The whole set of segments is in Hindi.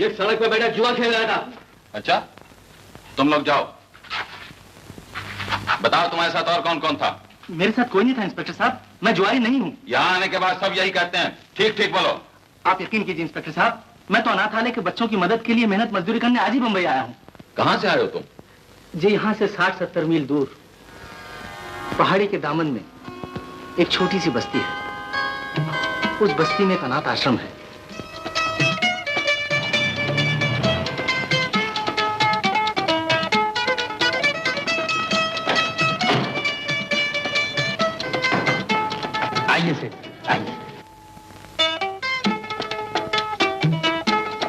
ये सड़क पे बैठा जुआ खेल रहा था। अच्छा, तुम लोग जाओ, बताओ तुम्हारे साथ और कौन कौन था? मेरे साथ कोई नहीं था इंस्पेक्टर साहब, मैं जुआरी नहीं हूँ। यहाँ आने के बाद सब यही कहते हैं, ठीक ठीक बोलो। आप यकीन कीजिए इंस्पेक्टर साहब, मैं तो अनाथालय के बच्चों की मदद के लिए मेहनत मजदूरी करने आज ही मुंबई आया हूँ। कहाँ से आए हो तुम? जी यहाँ से 60-70 मील दूर पहाड़ी के दामन में एक छोटी सी बस्ती है। उस बस्ती में एक अनाथ आश्रम है। आइए से आइए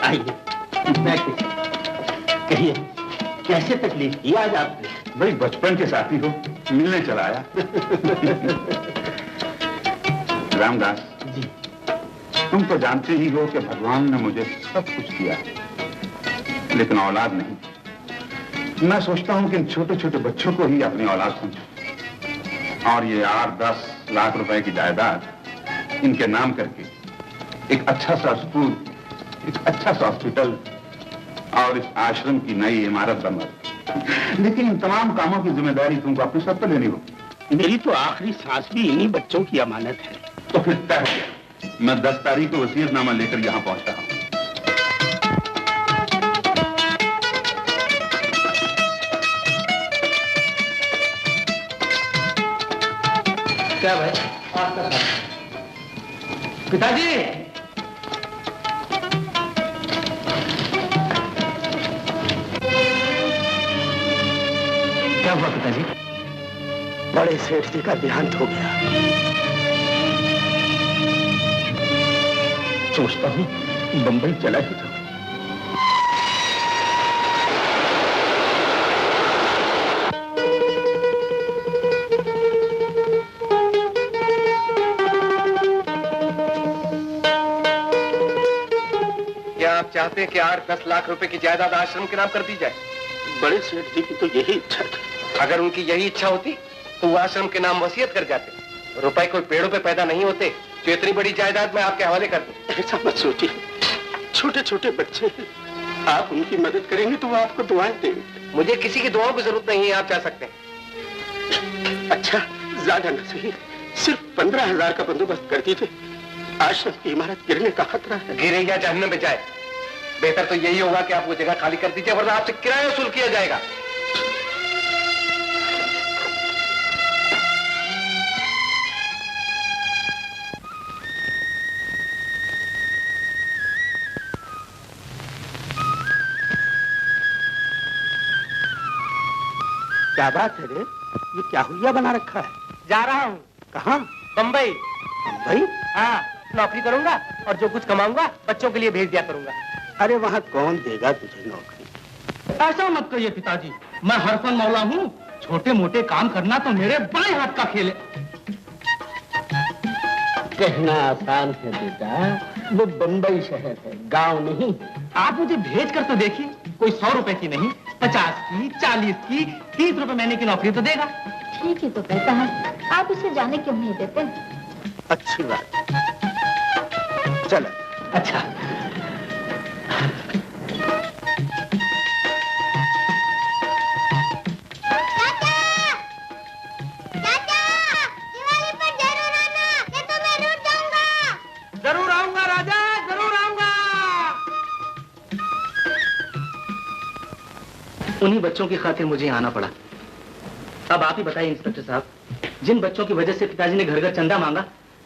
आइए, बैठिए। कहिए कैसे तकलीफ की आज आपने? भाई बचपन के साथी हो, मिलने चला आया। रामदास जी, तुम तो जानते ही हो कि भगवान ने मुझे सब कुछ दिया है, लेकिन औलाद नहीं। मैं सोचता हूं कि इन छोटे छोटे बच्चों को ही अपनी औलाद समझूं और ये 8-10 लाख रुपए की जायदाद इनके नाम करके एक अच्छा सा स्कूल, एक अच्छा सा हॉस्पिटल और इस आश्रम की नई इमारत बनवा। लेकिन इन तमाम कामों की जिम्मेदारी तुमको अपने सर पर लेनी होगी। मेरी तो आखिरी सांस भी इन्हीं बच्चों की अमानत है। तो फिर तय हो गया, मैं 10 तारीख को वसीयतनामा लेकर यहाँ पहुंचता हूँ। क्या भाई आपका पिताजी? क्या हुआ पिताजी? बड़े सेठ जी का देहांत हो गया। सोचता हूँ बंबई चला ही जाऊं। क्या आप चाहते हैं कि 8-10 लाख रुपए की जायदाद आश्रम के नाम कर दी जाए? बड़े सेठ जी की तो यही इच्छा थी। अगर उनकी यही इच्छा होती तो वो आश्रम के नाम वसीयत कर जाते। रुपए कोई पेड़ों पे पैदा नहीं होते जो इतनी बड़ी जायदाद मैं आपके हवाले कर दूं। ऐसा मत सोचिए, छोटे छोटे बच्चे हैं, आप उनकी मदद करेंगे तो वो आपको दुआएं देंगे। मुझे किसी की दुआओं की जरूरत नहीं है, आप जा सकते हैं। अच्छा, ज्यादा न सही, सिर्फ 15,000 का बंदोबस्त कर दीजिए। आश्रम की इमारत गिरने का खतरा है। गिरे या जहन्नम में जाए, बेहतर तो यही होगा कि आप वो जगह खाली कर दीजिए, वरना आपसे किराया वसूल किया जाएगा। क्या बात है रे, ये क्या हुलिया बना रखा है? जा रहा हूँ। कहाँ? बम्बई। बम्बई? हाँ, नौकरी करूंगा और जो कुछ कमाऊंगा बच्चों के लिए भेज दिया करूंगा। अरे वहाँ कौन देगा तुझे नौकरी? ऐसा मत कहिए पिताजी, मैं हरफन मौला हूँ। छोटे मोटे काम करना तो मेरे बाएं हाथ का खेल है। कहना आसान है बेटा, वो बम्बई शहर है, गांव नहीं। आप मुझे भेज कर तो देखिए, कोई 100 रुपए की नहीं, 50 की, 40 की, 30 रुपए महीने की नौकरी तो देगा। ठीक ही तो कहता है, आप इसे जाने क्यों नहीं देते? अच्छी बात, चलो। अच्छा, जरूर आऊंगा राजा, जरूर आऊंगा। उन्हीं बच्चों की खातिर मुझे आना पड़ा। अब आप ही बताइए इंस्पेक्टर साहब, जिन बच्चों की वजह से पिताजी ने घर घर चंदा मांगा,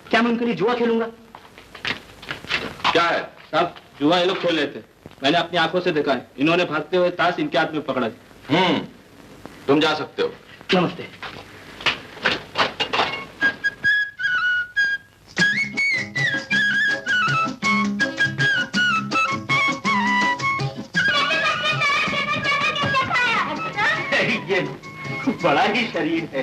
क्या मैं उनके लिए जुआ खेलूंगा? क्या है साहब? जुआ ये लोग खेल रहे थे, मैंने अपनी आंखों से देखा है। इन्होंने भागते हुए ताश इनके हाथ में पकड़ा। तुम जा सकते हो। नमस्ते। ये बड़ा ही शरीर है,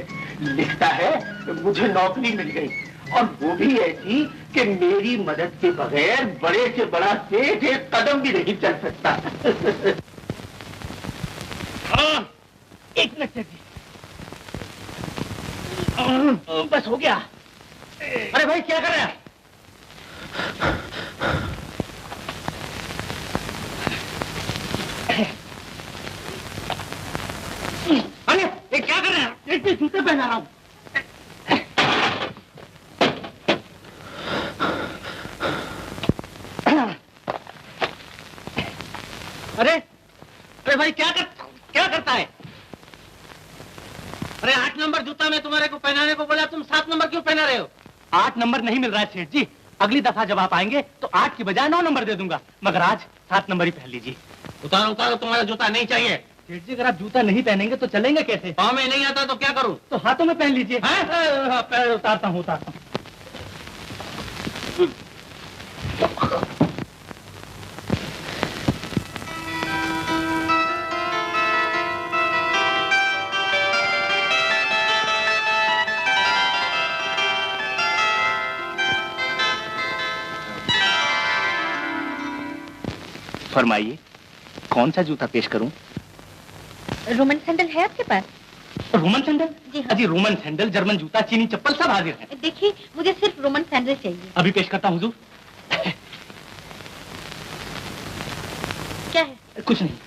लिखता है मुझे नौकरी मिल गई, और वो भी ऐसी कि मेरी मदद के बगैर बड़े से बड़ा सेठ एक कदम भी नहीं चल सकता। हाँ, एक मिनट जी, बस हो गया। अरे भाई क्या कर रहे हैं? अरे अरे भाई क्या करता है? अरे 8 नंबर जूता मैं तुम्हारे को पहनाने को बोला, तुम 7 नंबर क्यों पहना रहे हो? 8 नंबर नहीं मिल रहा है सेठ जी। अगली दफा जब आप आएंगे तो 8 की बजाय 9 नंबर दे दूंगा, मगर आज 7 नंबर ही पहन लीजिए। उतारो उतारो, तुम्हारा जूता नहीं चाहिए। सेठ जी अगर आप जूता नहीं पहनेंगे तो चलेंगे कैसे? पाँव में नहीं आता तो क्या करूं? तो हाथों में पहन लीजिए। उतारता हूँ। फरमाइए, कौन सा जूता पेश करूं? रोमन सैंडल है आपके पास? Roman sandal? जी हाँ। जी रोमन सैंडल, जर्मन जूता, चीनी चप्पल सब हाजिर है। देखिए मुझे सिर्फ रोमन सैंडल चाहिए। अभी पेश करता हूँ हुजूर। क्या है? कुछ नहीं।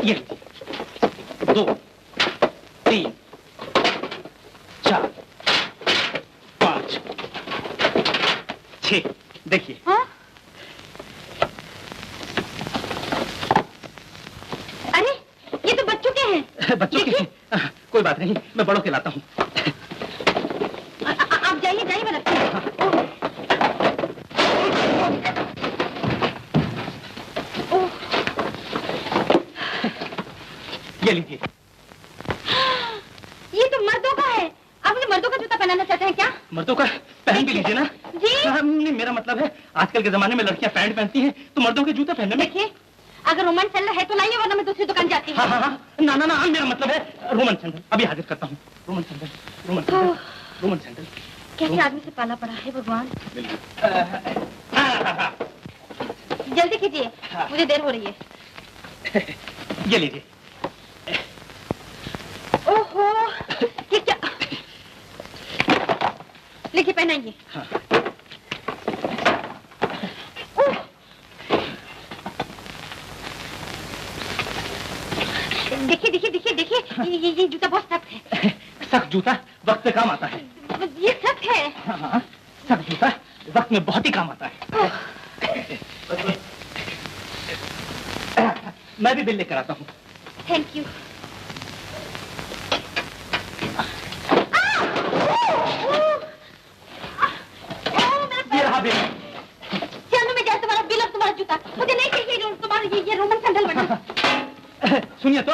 ये 2 3 4 5 6 देखिए। हाँ? अरे ये तो बच्चों के हैं। बच्चों के? कोई बात नहीं, मैं बड़ों के लाता हूँ। आप जाइए मैं रखती हूँ। ये लीजिए। ये तो मर्दों का है। आप मुझे मर्दों का जूता पहनाना चाहते हैं क्या? मर्दों का पहन भी लीजिए ना। जी नहीं, मेरा मतलब है आजकल के जमाने में लड़कियां पैंट पहनती हैं तो मर्दों के जूते पहनने में। देखिए अगर रोमन सैंडल है तो लाइए, वरना मैं दूसरी दुकान जाती हूँ। हाँ, ना मेरा मतलब है रोमन सैंडल। अभी हाजिर करता हूँ। Roman sandal. कैसे आदमी से पाला पड़ा है भगवान। जल्दी कीजिए, मुझे देर हो रही है। ये लीजिए। ओहो, ये क्या? लिखिए, पहनाइए। हाँ। देखिए, ये जूता बहुत सख्त है। सख्त जूता वक्त पे काम आता है। ये सख्त है। हाँ, सख्त जूता वक्त में बहुत ही काम आता है। मैं भी बिल लेकर आता हूँ। Thank you. ये रहा बिल। चलो मैं जाए, तुम्हारा बिल और तुम्हारा जूता मुझे नहीं चाहिए। तुम्हारा ये रोमन सैंडल बना। सुनिए तो,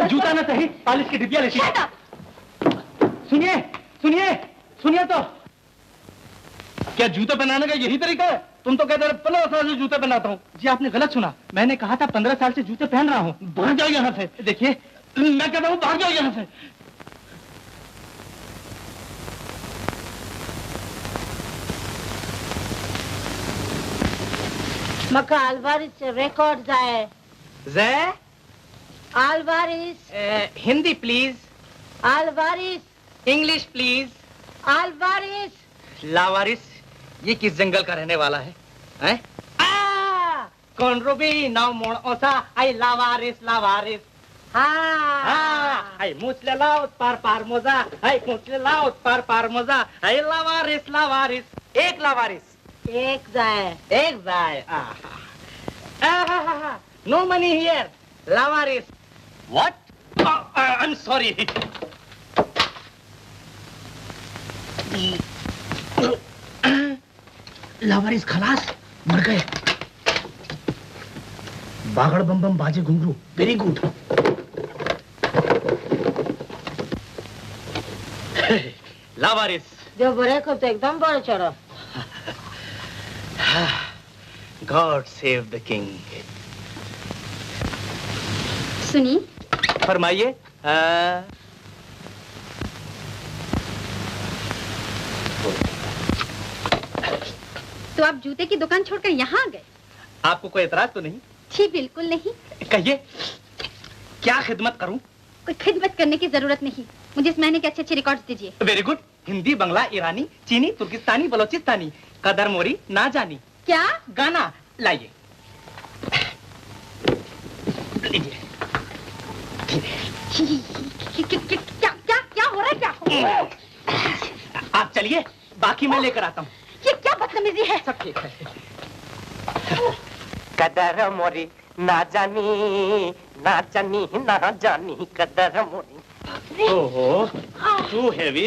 जूता ना सही, पालिश की डिब्बियां लेती। सुनिए तो, क्या जूते पहनाने का यही तरीका है? तुम तो कहते रहे 15 साल से जूते पहनाता हूँ। जी आपने गलत सुना, मैंने कहा था 15 साल से जूते पहन रहा हूँ। भाग जाओ यहाँ से। देखिए मैं कहता हूँ भाग जाओ यहाँ से। Maka Alvarez records है। जय Alvarez, Hindi please, Alvarez, English please. Alvarez. लावारिस ये किस जंगल का रहने वाला है? हैं? कौन रूबी नाउ मोड़ ओसा आई लावारिस। हाँ। आई मुझले लाओ पार मोजा, आई मुझले लाओ पार मोजा, आई लावारिस। एक लावारिस, एक जाए। एक जाए। No money here, Lawaris. What? I am sorry. लावारिस खलास, मर गए। बागड़ बम बम बाजे घुंघरू, वेरी गुड। लावारिस। जो बड़े को तो एकदम बड़े चढ़ो। God save the king. सुनी, फरमाइए। तो आप जूते की दुकान छोड़कर यहाँ आ गए? आपको कोई एतराज तो नहीं? जी बिल्कुल नहीं। कहिए, क्या खिदमत करूं? कोई खिदमत करने की जरूरत नहीं। मुझे इस महीने के अच्छे रिकॉर्ड्स दीजिए। Very good. हिंदी, बंगला, ईरानी, चीनी, तुर्किस्तानी, बलोचिस्तानी, कदर मोरी ना जानी। क्या? गाना लाइए। लीजिए। क्या हो रहा है? आप चलिए, बाकी मैं लेकर आता हूँ। ये क्या बदतमीजी है? सब ठीक है। कदर मोरी ना जानी ना जानी कदर मोरी। ओहो, too heavy,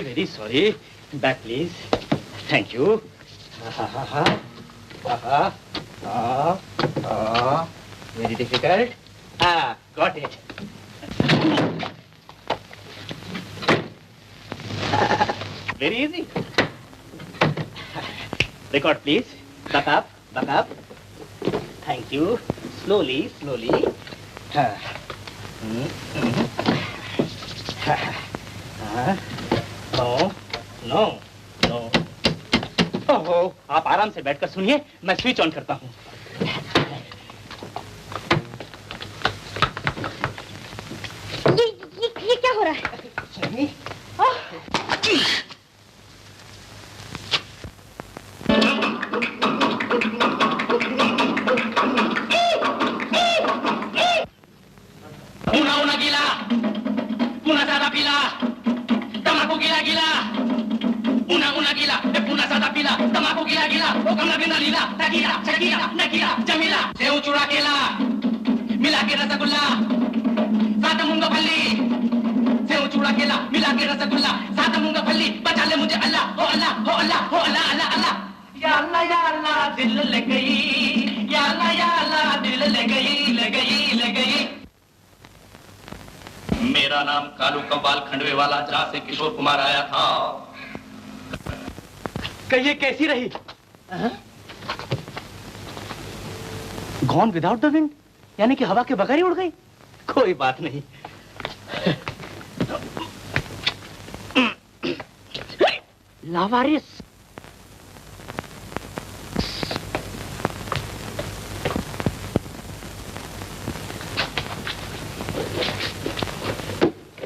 very sorry. Back please. Thank you. Very difficult. Got it. Very easy. Record please. Back up. Thank you. Slowly. No. ओहो, आप आराम से बैठकर सुनिए, मैं स्विच ऑन करता हूँ। ये क्या हो रहा है? पुना गीला, पुना सादा पीला, तमाकू गीला, पुना गीला, पुना सादा पीला, तमाकू गीला, ओ कमला बिंदा लीला, तकीरा, शकीरा, नकीरा, जमीला, सेव चूड़ा केला, मिला के रसगुल्ला, सादा मूंगफली, सेव चूड़ा केला, मिला के रसगुल्ला, सादा मूंगफली, बचा ले मुझे अल्लाह, हो अल्लाह, हो अल्लाह, हो अल्लाह, अल्लाह, अल्लाह। या अल्लाह, दिल ले गई, या अल्लाह, दिल ले गई। मेरा नाम कालू कव्वाल खंडवे वाला, जहाँ से किशोर कुमार आया था। कहिए कैसी रही? गॉन विदाउट द विंड, यानी कि हवा के बगैर ही उड़ गई? कोई बात नहीं। लावारिस,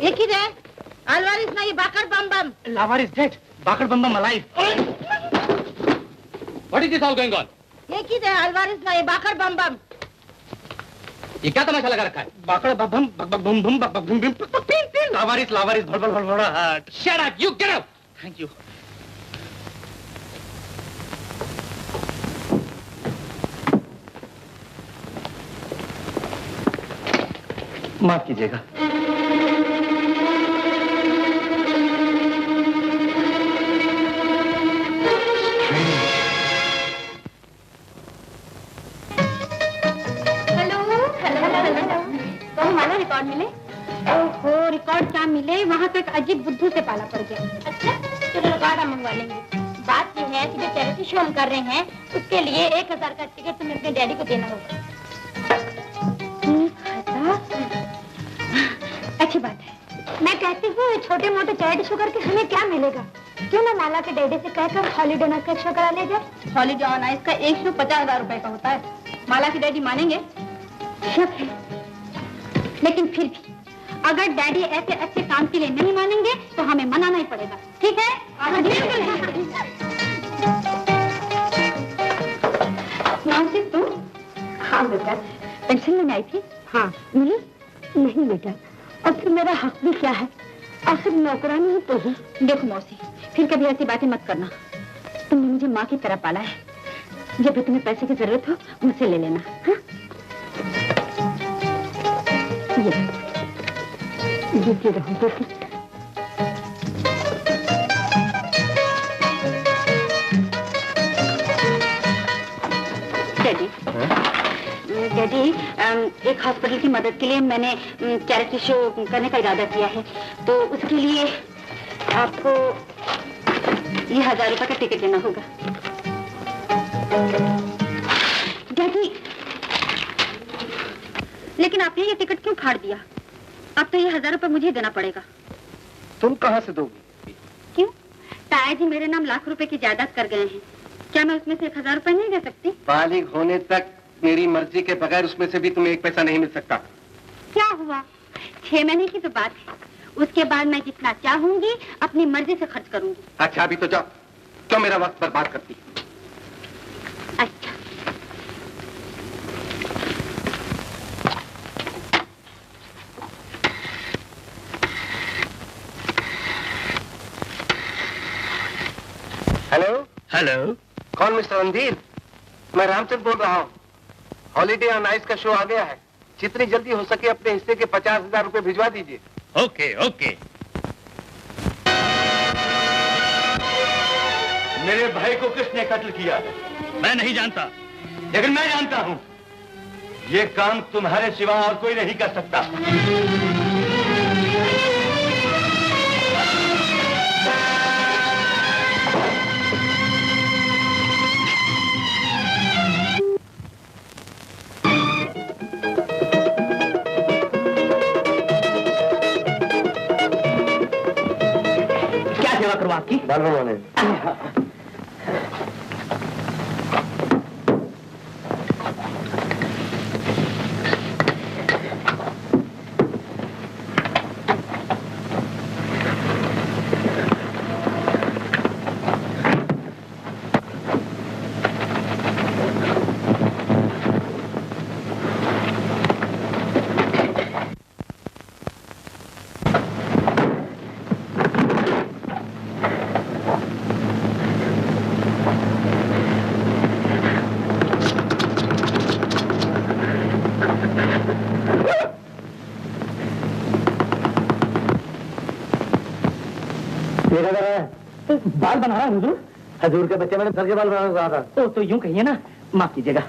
ये किधर है? अलवारिस नहीं, बाकर बम बम। लावारिस डेड, बाकड़ बम बम alive. What is this all going on? ये किधर है? अलवारिस नहीं, बाकर बम बम। ये क्या तमाशा लगा रखा है? बाकड़ बम बम बम बम बम बम लावारिस भड़बड़ भड़बड़ाहट। Shut up, you get out. Thank you. माफ कीजिएगा। रिकॉर्ड मिले? ओहो, रिकॉर्ड क्या मिले, वहाँ तो एक अजीब बुद्धू से पाला पड़ गया। अच्छा, चलो रिकॉर्ड हम मंगवा लेंगे। बात ये है कि जो चैरिटी शो हम कर रहे हैं, उसके लिए 1000 का टिकट तुम्हें अपने डैडी को देना होगा। अच्छी बात है। मैं कहती हूँ छोटे मोटे चैरिटी शो करके हमें क्या मिलेगा? क्यों ना माला के डैडी से कहकर हॉलीडे ऑन आइस का शो करा ले जाए। हॉलीडे ऑन आइस का एक शो 50,000 रुपए का होता है। माला के डैडी मानेंगे? शक है, लेकिन फिर भी अगर डैडी ऐसे अच्छे काम के लिए नहीं मानेंगे तो हमें मनाना ही पड़ेगा, ठीक है? तुम? हाँ बेटा, पेंशन लेने आई थी। हाँ, मिली? नहीं बेटा, और फिर मेरा हक भी क्या है? आखिर नौकरानी ही तो हूँ। देखो मौसी, फिर कभी ऐसी बातें मत करना। तुमने मुझे माँ की तरह पाला है। जब भी तुम्हें पैसे की जरूरत हो मुझसे ले लेना। हाँ? ये रहो बेटी। डैडी, एक हॉस्पिटल की मदद के लिए मैंने चैरिटी शो करने का इरादा किया है, तो उसके लिए आपको ये 1000 रुपए का टिकट देना होगा। डैडी, लेकिन आपने ये टिकट क्यों फाड़ दिया? अब तो ये 1000 रुपए मुझे देना पड़ेगा। तुम कहाँ से दोगी? क्यों? ताया जी मेरे नाम लाख रुपए की जायदाद कर गए हैं। क्या मैं उसमें से 1000 रुपए नहीं दे सकती? बालिग होने तक मेरी मर्जी के बगैर उसमें से भी तुम्हें 1 पैसा नहीं मिल सकता। क्या हुआ? 6 महीने की तो बात है। उसके बाद मैं जितना चाहूंगी अपनी मर्जी से खर्च करूंगी। अच्छा, अभी तो जाओ। क्यों मेरा वक्त बर्बाद करती? अच्छा, हेलो। हेलो, कौन? मिस्टर रणधीर? मैं रामचंद्र बोल रहा हूँ। हॉलीडे ऑन आइस का शो आ गया है। जितनी जल्दी हो सके अपने हिस्से के 50,000 रुपए भिजवा दीजिए। Okay okay. मेरे भाई को किसने कत्ल किया? मैं नहीं जानता, लेकिन मैं जानता हूं। ये काम तुम्हारे सिवा और कोई नहीं कर सकता। क्या सेवा करूं आपकी? बाल बनवाने। बाल बना रहा है हुजूर? हजूर के बच्चे मैंने सर के बाल बनाना कहा था। तो यूं कहिए ना, माफ कीजिएगा।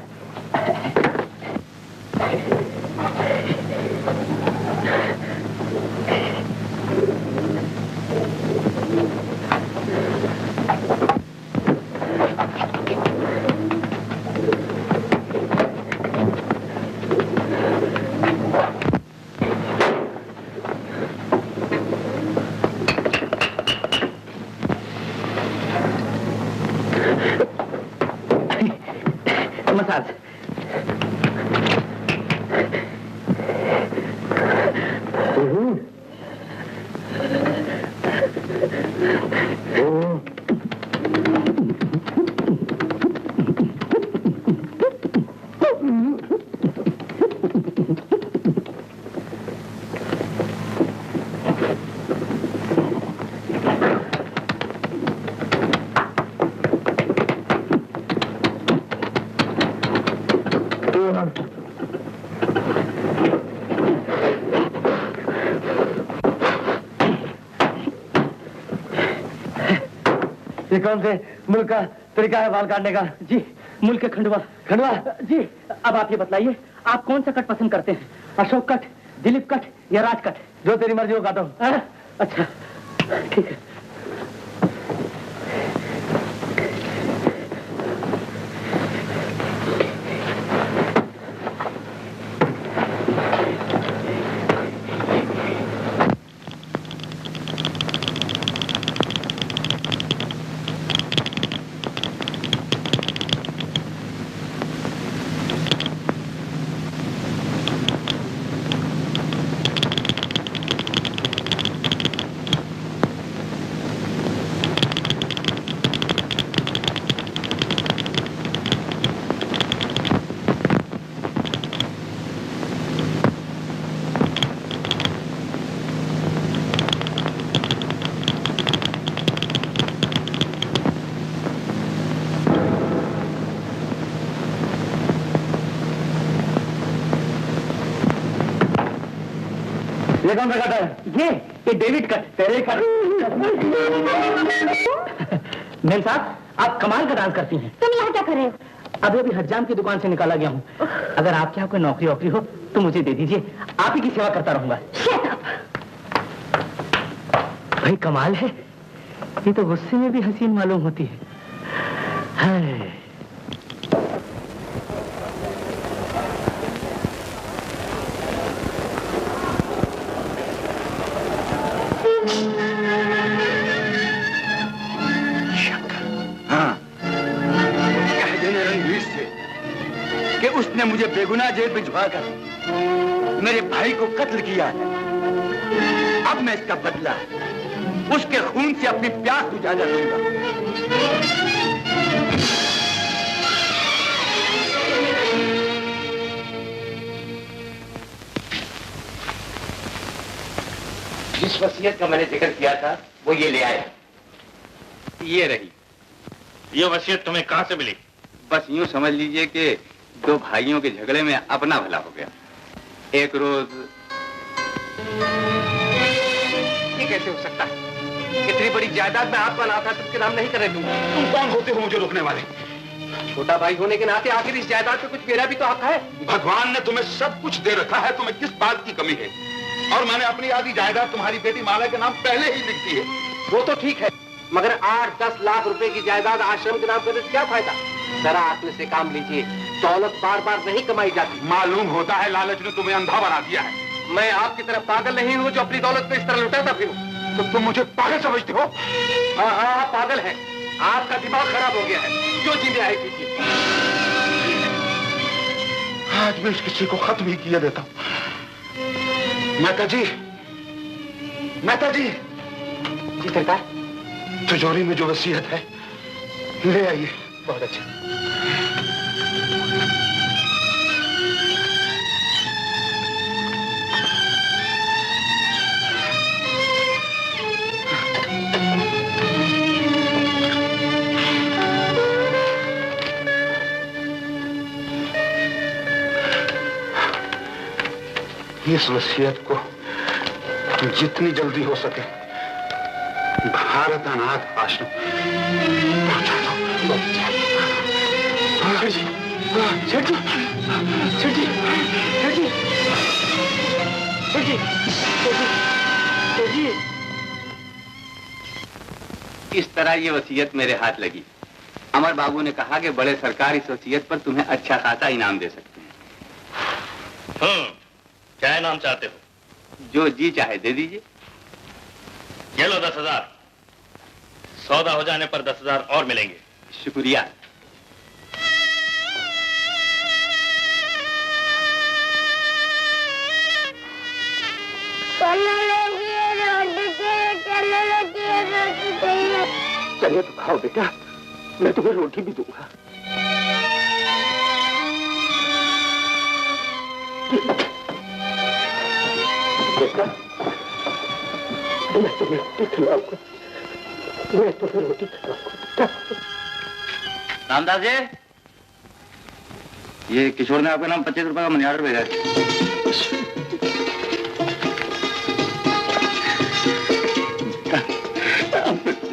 मसाज। ये कौन से मुल्क का तरीका है बाल काटने का? जी, मुल्क के खंडवा। खंडवा? जी। अब आप ये बतलाइए, आप कौन सा कट पसंद करते हैं? अशोक कट, दिलीप कट या राज कट? जो तेरी मर्जी हो काटो। अच्छा, ठीक है। ये कौन सा कट है? ये डेविड कट, तेरे कट। मेरे साथ आप कमाल का डांस करती हैं। तुम यहाँ क्या कर रहे हो? अभी हज्जाम की दुकान से निकाला गया हूँ। अगर आपके यहाँ कोई नौकरी वोकरी हो तो मुझे दे दीजिए, आप ही की सेवा करता रहूंगा। Shut up! भाई कमाल है, ये तो गुस्से में भी हसीन मालूम होती है। हाय। हाँ, कह देने रणवीर से कि उसने मुझे बेगुनाह जेल भिजवाकर मेरे भाई को कत्ल किया है। अब मैं इसका बदला उसके खून से अपनी प्यास बुझा दूंगा। जिस वसीयत का मैंने जिक्र किया था वो ये ले आया। ये रही। ये वसीयत तुम्हें कहां से मिली? बस यूं समझ लीजिए कि दो भाइयों के झगड़े में अपना भला हो गया। एक रोज ये कैसे हो सकता है? इतनी बड़ी जायदाद में आपका अनाथ के नाम नहीं करने दूंगा। तुम कौन होते हो मुझे रोकने वाले? छोटा भाई होने के नाते आखिर इस जायदाद पे कुछ मेरा भी तो हक है। भगवान ने तुम्हें सब कुछ दे रखा है, तुम्हें किस बात की कमी है? और मैंने अपनी आधी जायदाद तुम्हारी बेटी माला के नाम पहले ही लिख दी है। वो तो ठीक है, मगर 8-10 लाख रुपए की जायदाद आश्रम के नाम करने से क्या फायदा? जरा आत्म से काम लीजिए, दौलत बार बार नहीं कमाई जाती। मालूम होता है लालच ने तुम्हें अंधा बना दिया है। मैं आपकी तरह पागल नहीं हूँ जो अपनी दौलत पे इस तरह लुटाता फिरूं। तो तुम मुझे पागल समझते हो? हाँ हाँ, आप पागल हैं। आपका दिमाग खराब हो गया है। जो चीजें आई कीजिए। आज मैं इस किसी को खत्म ही किया देता हूँ। मेहता जी, मेहता जी। जी सरकार। तिजोरी में जो वसीयत है ले आइए। बहुत अच्छा। इस वसीयत को जितनी जल्दी हो सके भारत अनाथ आश्रम पहुंचा दो। सेठ जी, सेठ जी, सेठ जी, सेठ जी, सेठ जी। इस तरह ये वसीयत मेरे हाथ लगी। अमर बाबू ने कहा कि बड़े सरकार इस वसीयत पर तुम्हें अच्छा खासा इनाम दे सकते हैं। क्या इनाम चाहते हो? जो जी चाहे दे दीजिए। ये लो 10,000। सौदा हो जाने पर 10,000 और मिलेंगे। शुक्रिया। चलिए तो खाओ बेटा, मैं तुम्हें रोटी भी दूंगा। बेटा, मैं तुम्हें रोटी खिलाऊंगा, मैं तुम्हें रोटी खिलाऊंगा। रामदास जी, ये किशोर ने आपके नाम 25 रुपए का मनी ऑर्डर भेजा है।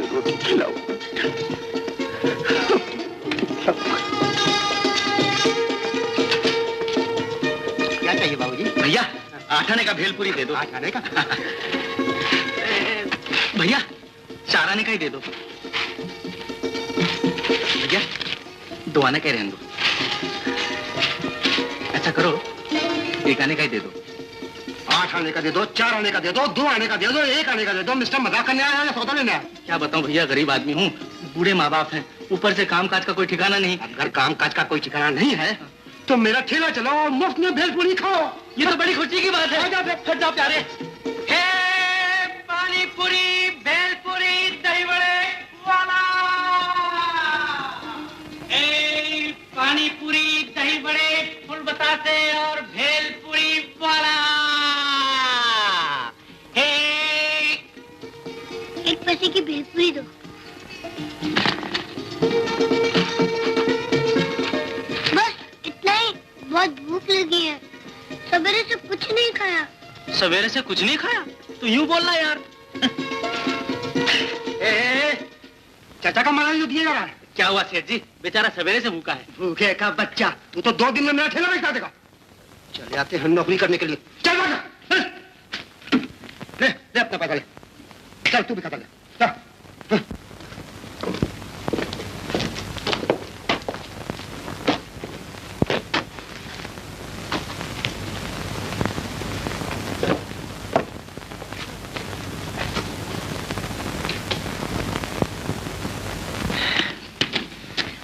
रोटी खिलाऊंगा। क्या चाहिए बाबूजी? भैया 8 आने का भेलपुरी दे दो। 8 आने का? भैया 4 आने का ही दे दो। भैया 2 आने का ही रहने दो। ऐसा करो 1 आने का ही दे दो। 8 आने का दे दो, 4 आने का दे दो, 2 आने का दे दो, 1 आने का दे दो। मिस्टर मजाक करने आया है, सौदा लेने आया? क्या बताऊं भैया, गरीब आदमी हूँ, बूढ़े माँ बाप हैं, ऊपर से कामकाज का कोई ठिकाना नहीं। अगर कामकाज का कोई ठिकाना नहीं है तो मेरा ठेला चलाओ और मुफ्त में भेलपुरी खाओ। ये तो बड़ी खुशी की बात है। हट जाओ प्यारे। पानी पूरी, भेलपुरी, दही बड़े वाला। पानी पूरी, दही बड़े, फुल बतासे और भेलपुरी वाला। 1 पैसे की भेलपुरी दो। बस इतना ही? बहुत भूख लगी है, सवेरे से कुछ नहीं खाया। सवेरे से कुछ नहीं खाया? तू यूं बोलना यार। चाचा का मारा जो दिएगा। क्या हुआ सेठ जी, बेचारा सवेरे से भूखा है। भूखे का बच्चा, तू तो 2 दिन में मेरा ठेला बेचा देगा। चले आते हैं नौकरी करने के लिए। चल भागा। ले ले अपना पैसा ले। चल तू भी खाता ले। चल।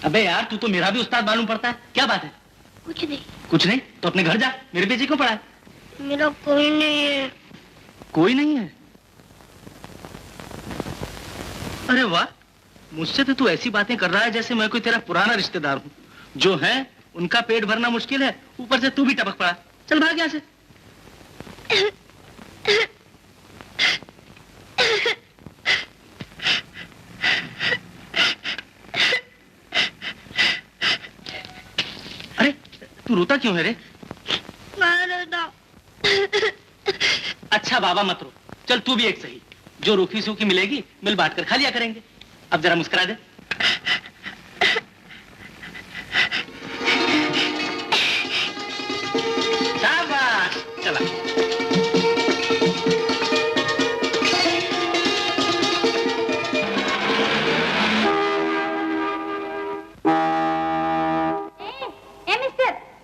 अबे यार, तू तो मेरा भी उस्ताद मालूम पड़ता है। क्या बात है? कुछ नहीं। कुछ नहीं तो अपने घर जा, मेरे पीछे क्यों पड़ा है? मेरा कोई नहीं है। कोई नहीं है? अरे वाह, मुझसे तो तू ऐसी बातें कर रहा है जैसे मैं कोई तेरा पुराना रिश्तेदार हूँ। जो है उनका पेट भरना मुश्किल है, ऊपर से तू भी टपक पड़ा। चल भाग यहाँ से। तू रोता क्यों है रे? मैं रोता। अच्छा बाबा मत रो, चल तू भी एक सही। जो रूखी सूखी मिलेगी मिल बांट कर खा लिया करेंगे। अब जरा मुस्कुरा दे। शाबाश, चला।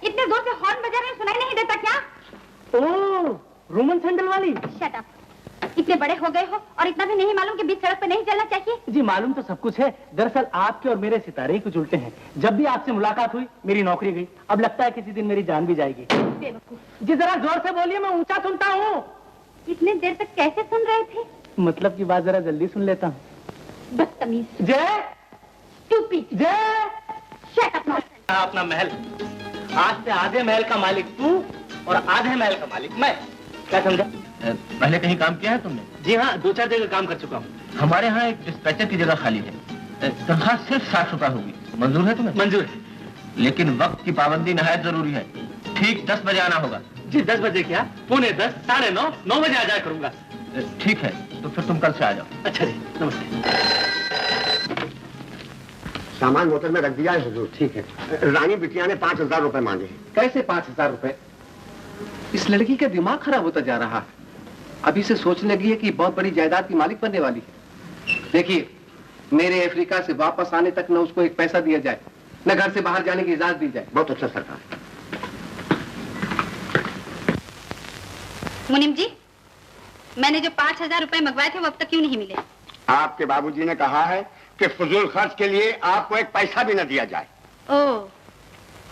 इतने जोर से हॉर्न बजा रहे हैं, सुनाई नहीं देता क्या? ओह, रोमन सैंडल वाली। Shut up. इतने बड़े हो गए हो और इतना भी नहीं मालूम कि बीच सड़क पे नहीं चलना चाहिए? जी मालूम तो सब कुछ है। दरअसल आपके और मेरे सितारे ही कुछ उल्टे हैं। जब भी आपसे मुलाकात हुई मेरी नौकरी गई। अब लगता है किसी दिन मेरी जान भी जाएगी। बेवकूफ। जी जरा जोर से बोलिए, मैं ऊंचा सुनता हूँ। इतने देर तक कैसे सुन रहे थे? मतलब की बात जरा जल्दी सुन लेता हूँ। बदतमीज। जय स्टूपिड। जय। Shut up nonsense. अपना महल, आज से आधे महल का मालिक तू और आधे महल का मालिक मैं। क्या समझा? पहले कहीं काम किया है तुमने? जी हाँ, 2-4 जगह काम कर चुका हूँ। हमारे यहाँ एक डिस्पैचर की जगह खाली है। तनख्वाह सिर्फ 60 रुपए होगी। मंजूर है तुम्हें? मंजूर है। लेकिन वक्त की पाबंदी नहायत जरूरी है। ठीक 10 बजे आना होगा। जी 10 बजे क्या, 8:45, 9:30, 9 बजे आ जाया करूंगा। ठीक है, तो फिर तुम कल से आ जाओ। अच्छा जी, नमस्ते। सामान मोटर में रख दिया है हुजूर। ठीक है। रानी बिटिया ने 5000 रुपए मांगे। कैसे 5000 रुपए? इस लड़की का दिमाग खराब होता जा रहा है। अभी से सोचने लगी है कि बहुत बड़ी जायदाद की मालिक बनने वाली है। देखिए, मेरे अफ्रीका से वापस आने तक न उसको एक पैसा दिया जाए, न घर से बाहर जाने की इजाजत दी जाए। बहुत अच्छा सरकार। मुनीम जी, मैंने जो 5000 रुपए मंगवाए थे वो अब तक क्यों नहीं मिले? आपके बाबूजी ने कहा है कि फजूल खर्च के लिए आपको एक पैसा भी न दिया जाए। ओह,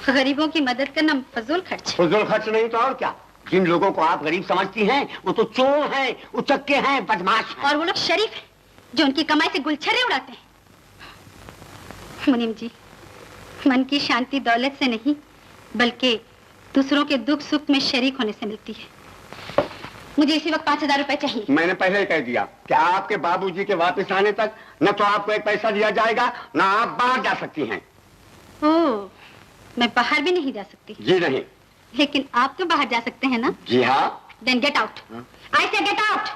गरीबों की मदद करना फजूल खर्च। फजूल खर्च नहीं तो और क्या? जिन लोगों को आप गरीब समझती हैं वो तो चोर हैं, उचक्के हैं, बदमाश हैं। और वो लोग शरीफ हैं जो उनकी कमाई से गुलछर्रे उड़ाते हैं। मुनीम जी, मन की शांति दौलत से नहीं बल्कि दूसरों के दुख सुख में शरीक होने से मिलती है। मुझे इसी वक्त 5000 रुपए चाहिए। मैंने पहले ही कह दिया कि आपके बाबूजी के वापस आने तक न तो आपको एक पैसा दिया जाएगा न आप बाहर जा सकती हैं। ओह, मैं बाहर भी नहीं जा सकती? जी नहीं। लेकिन आप तो बाहर जा सकते हैं ना? जी हाँ। Then get out. I say get out.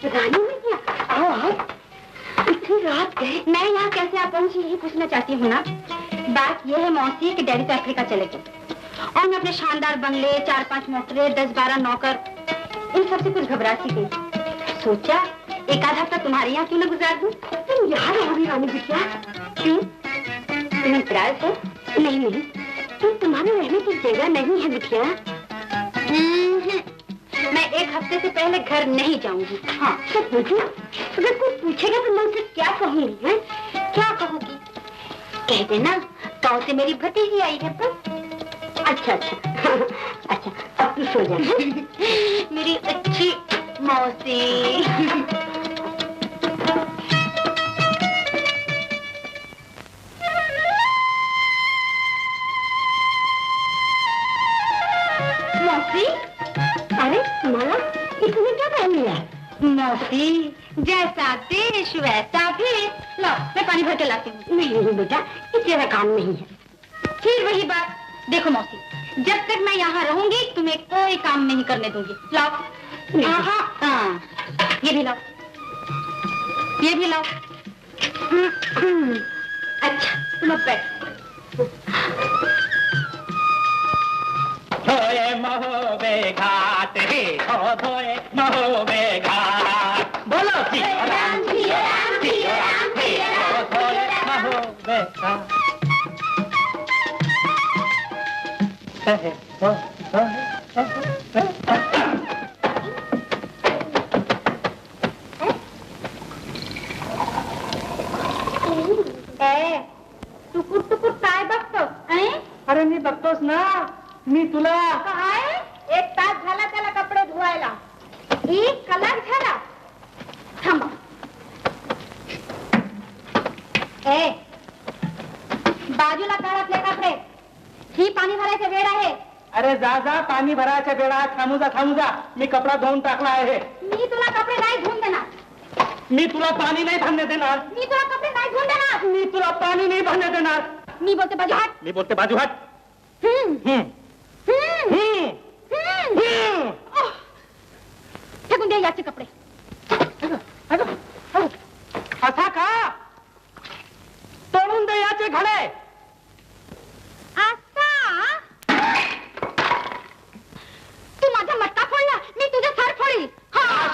रानी ने क्या? आओ। इतनी रात गए। मैं यहाँ कैसे आ पहुंची यही पूछना चाहती हूँ ना। बात यह है मौसी कि डैडी तो अफ्रीका चले गए और मैं अपने शानदार बंगले, 4-5 मोटरें, 10-12 नौकर, इन सबसे कुछ घबरा सी गई। सोचा एक आधा हफ्ता तुम्हारे यहाँ क्यों न गुजार दूं? तुम यहाँ रहोगी रानी बिटिया? क्यों? तुम्हें इतराज है? नहीं नहीं, तुम्हारे रहने की जगह नहीं है बिटिया। मैं एक हफ्ते से पहले घर नहीं जाऊंगी। हाँ तो पूछो, अगर कोई पूछेगा तो मैं उसे क्या कहूंगी? है क्या कहोगी? कह देना गाँव से मेरी भतीजी आई है। पर अच्छा अच्छा अच्छा, अब तू सो जा। मेरी अच्छी मौसी। मौसी, अरे माला, इसने क्या पहन लिया? मौसी, जैसा देश वैसा भेष। लो, मैं पानी भर के लाती हूँ। नहीं बेटा, इस जगह काम नहीं है। फिर वही बात। देखो मौसी, जब तक मैं यहाँ रहूंगी तुम्हें कोई काम नहीं करने दूंगी। लाओ। हाँ, ये भी लाओ, ये भी लाओ। अच्छा, तुम अब बैठो। धोए महोबे घाट हे, धोए महोबे घाट। बोलो सिया राम, सिया राम, सिया राम, सिया राम, धोए महोबे घाट। टुकुर टुकुर काय बघतोस? अरे मी बघतोस ना, मी तुला. काय? एक तास झाला त्याला कपडे धुवायला. एक कलाक झाला. थांबा. पाणी भरायचा वेळ आहे. अरे जा जा, पाणी भरायचा वेळा. थांबू जा. मी कपडा धुवून टाकला आहे. मी तुला कपडे नाही धुवून देणार. मी तुला पाणी नाही भरणे देणार. मी तुला कपडे नाही धुवून देणार. मी तुला पाणी नाही भरणे देणार. मी बोलते बाजू हट. मी बोलते बाजू हट. फेकून दे याचे कपडे. असा का? तोडून दे याचे घडे. असा तू माझा मटका फोडला, मी तुझा सर फोडील.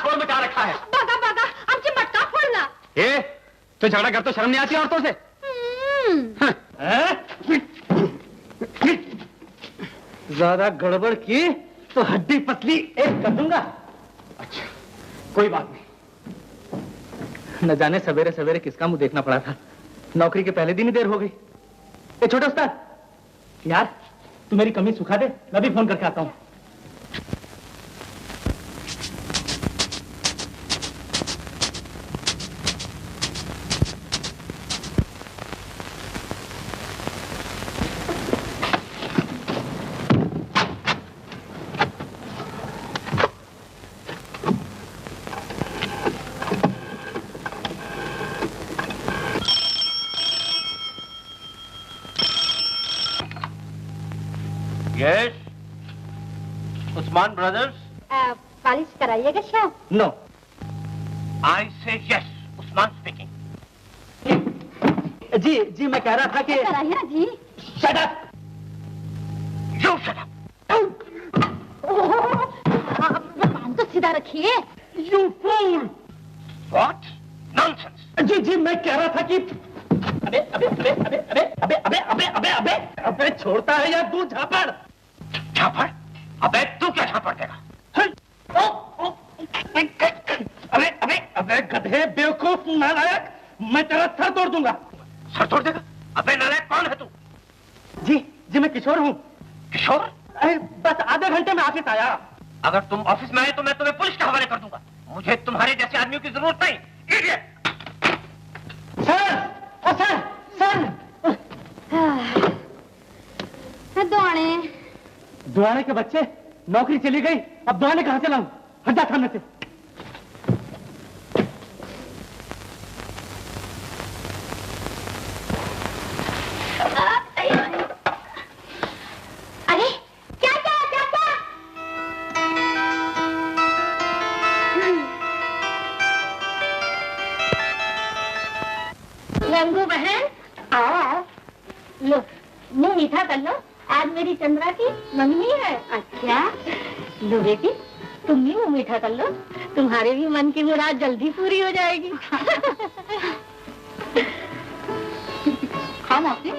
छोड़ में क्या रखा है? बघा आमची मटका फोडला. तो झगड़ा कर तो शर्म नहीं आती औरतों से? ज्यादा गड़बड़ की तो हड्डी पतली एक कर दूंगा. अच्छा, कोई बात नहीं. न जाने सवेरे सवेरे किसका मुंह देखना पड़ा था. नौकरी के पहले दिन ही देर हो गई. ए छोटे उस्ताद, यार तू मेरी कमीज सुखा दे, मैं भी फोन करके आता हूँ. Yes, Usman brothers. पॉलिश कराइएगा शाम. नो. आई से यस, उस्मान स्पीकिंग. जी मैं कह रहा था कि कराइए ना जी. Shut up. You shut up. कान तो सीधा रखिए. You fool. What nonsense. जी मैं कह रहा था कि अबे छोड़ता है या तू झापड़. झापड़? अबे तू क्या झापड़ देगा? अबे गधे, बेवकूफ, नालायक, मैं तेरा सर तोड़ दूंगा. सर तोड़ देगा? अबे नालायक कौन है तू? जी मैं किशोर हूँ. किशोर? बस आधे घंटे में ऑफिस आया. अगर तुम ऑफिस में आए तो मैं तुम्हें पुलिस के हवाले कर दूंगा. मुझे तुम्हारे जैसे आदमियों की जरूरत नहीं. इडियट. सर दुआने. दुआने के बच्चे, नौकरी चली गई, अब दुआने कहाँ से लाऊं? हट जा सामने से. अरे क्या रंगू बहन आओ. लो मुंह मीठा कर लो. आज मेरी चंद्रा की मंगनी है. अच्छा लो बेटी, तुम भी मुंह मीठा कर लो. तुम्हारे भी मन की मुराद जल्दी पूरी हो जाएगी. हाँ मौसी.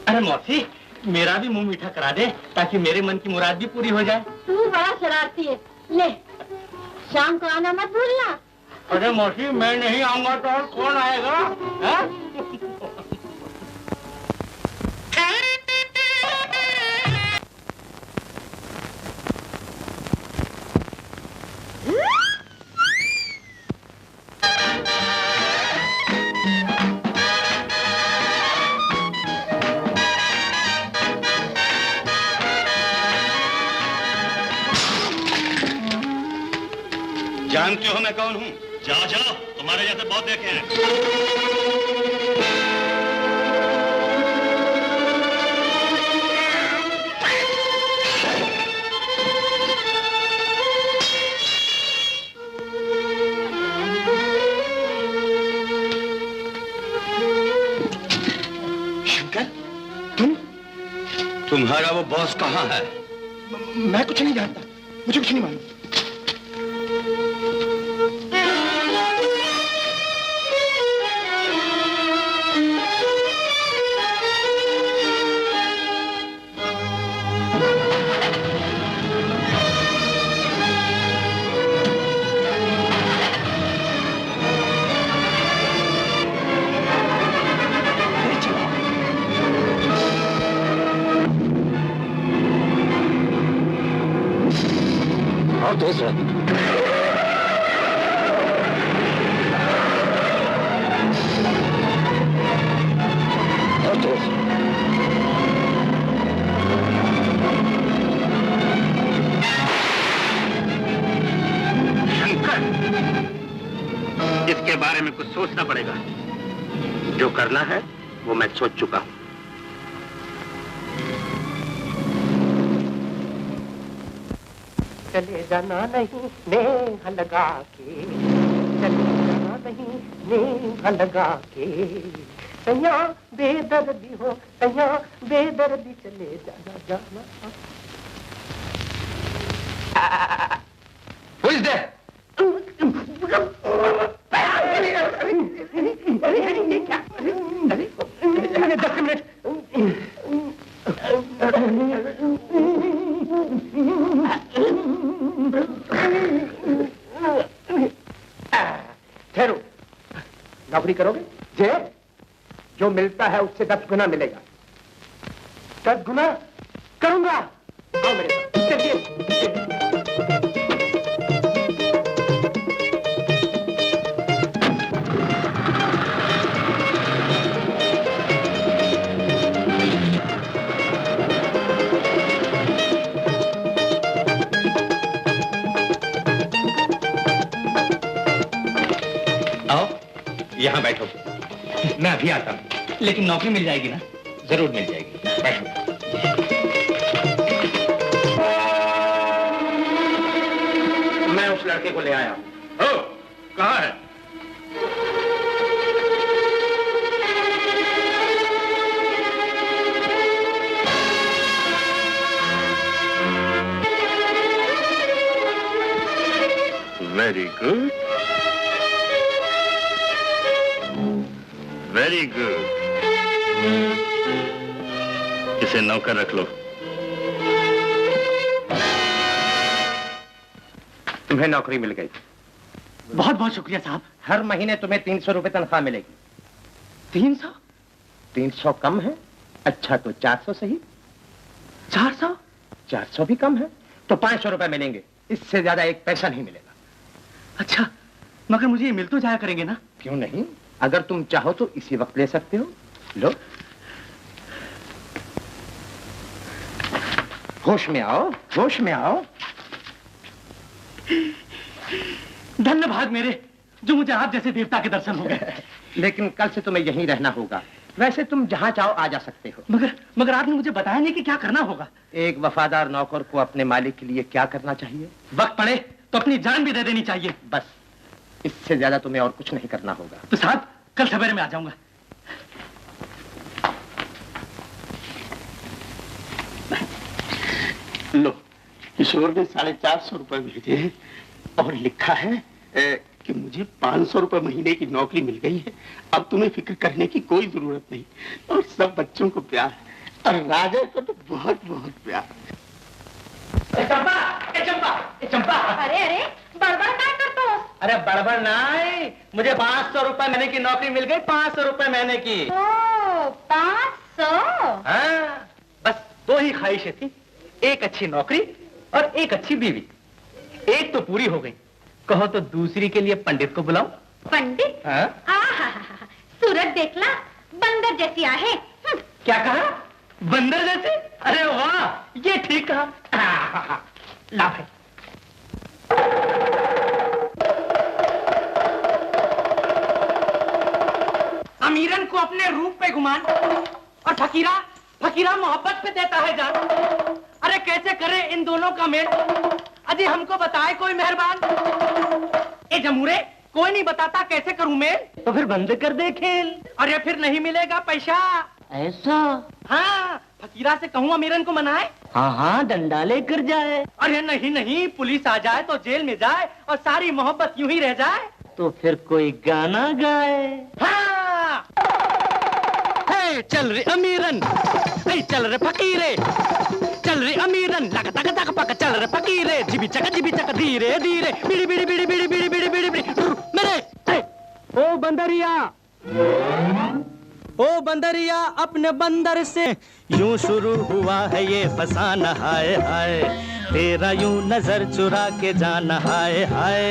अरे मौसी, मेरा भी मुंह मीठा करा दे ताकि मेरे मन की मुराद भी पूरी हो जाए. तू बड़ा शरारती है. ले शाम को आना मत भूलना. अरे मौसी, मैं नहीं आऊंगा तो और कौन आएगा? जानते हो मैं कौन हूँ? जाओ, तुम्हारे जैसे बहुत देखे हैं. शंकर, तुम्हारा वो बॉस कहाँ है? मैं कुछ नहीं जानता, मुझे कुछ नहीं मालूम. तेज रह. और शंकर, इसके बारे में कुछ सोचना पड़ेगा। जो करना है वो मैं सोच चुका हूं। चले जाना नहीं नेह लगा के, चले जाना नहीं नेह लगा के, सैया बेदर्दी हो, सैया बेदर्दी, चले जाना जाना। Who is there? अरे 10 मिनट। ठहरो, नौकरी करोगे? जे जो मिलता है उससे 10 गुना मिलेगा। 10 गुना करूंगा। आओ मेरे साथ, चलिए। यहाँ बैठो। मैं अभी आता हूँ। लेकिन नौकरी मिल जाएगी ना? जरूर मिल जाएगी। बैठो। मैं उस लड़के को ले आया हूँ। ओ, कहाँ है? Very good, very good. इसे नौकर रख लो। तुम्हें नौकरी मिल गई। बहुत बहुत शुक्रिया साहब। हर महीने तुम्हें 300 रुपए तनख्वाह मिलेगी। 300? 300 कम है? अच्छा तो 400 सही। 400? 400 भी कम है तो 500 रुपए मिलेंगे। इससे ज्यादा एक पैसा नहीं मिलेगा। अच्छा, मगर मुझे ये मिल तो जाया करेंगे ना? क्यों नहीं? अगर तुम चाहो तो इसी वक्त ले सकते हो। लो, होश में आओ, होश में आओ। धन्यवाद मेरे, जो मुझे आप जैसे देवता के दर्शन हो गए। लेकिन कल से तुम्हें यहीं रहना होगा। वैसे तुम जहां चाहो आ जा सकते हो। मगर आपने मुझे बताया नहीं कि क्या करना होगा। एक वफादार नौकर को अपने मालिक के लिए क्या करना चाहिए? वक्त पड़े तो अपनी जान भी दे देनी चाहिए। बस, इससे ज्यादा तुम्हें और कुछ नहीं करना होगा। तो साहब, कल सवेरे में आ जाऊंगा। लो, किशोर ने 450 रुपए भेजे हैं और लिखा है कि मुझे 500 रुपए महीने की नौकरी मिल गई है। अब तुम्हें फिक्र करने की कोई जरूरत नहीं। और सब बच्चों को प्यार है और राजा को तो बहुत बहुत प्यार। चंपा। अरे अरे, बड़बड़ क्या करते हो? अरे बड़बड़ नहीं, मुझे 500 रुपए महीने की नौकरी मिल गई। 500 रुपए महीने की। ओ, 500? हाँ, बस 2 ही ख्वाहिशें थी, एक अच्छी नौकरी और एक अच्छी बीवी। एक तो पूरी हो गई। कहो तो दूसरी के लिए पंडित को बुलाओ। पंडित? हाँ? आहा, सूरत देखला, बंदर जैसी आहे। क्या कहा? बंदर जैसे? अरे वाह, ये ठीक कहा। ला भाई। अमीरन को अपने रूप पे गुमान और फकीरा मोहब्बत पे देता है जान। अरे कैसे करे इन दोनों का मेल? अजी हमको बताए कोई मेहरबान। ए जमूरे, कोई नहीं बताता कैसे करूं मेल? तो फिर बंद कर दे खेल। अरे फिर नहीं मिलेगा पैसा। ऐसा? हाँ, फकीरा से कहूँ अमीरन को मनाए। हाँ, डंडा लेकर जाए। अरे नहीं, पुलिस आ जाए तो जेल में जाए और सारी मोहब्बत यूं ही रह जाए। तो फिर कोई गाना गाए। हाँ, हे चल रे अमीरन, हे चल रे फकीरे, चल रे अमीरन, लग तक तक पक चल रे फकीरे, जिबी चक धीरे धीरे, बिड़ी बिड़ी बिड़ी बिड़ी बिड़ी बिड़ी बिड़ी बिड़ी मेरे। ओ बंदरिया अपने बंदर से यूं शुरू हुआ है ये फसाना, हाय हाय तेरा यूं नजर चुरा के जाना, हाय हाय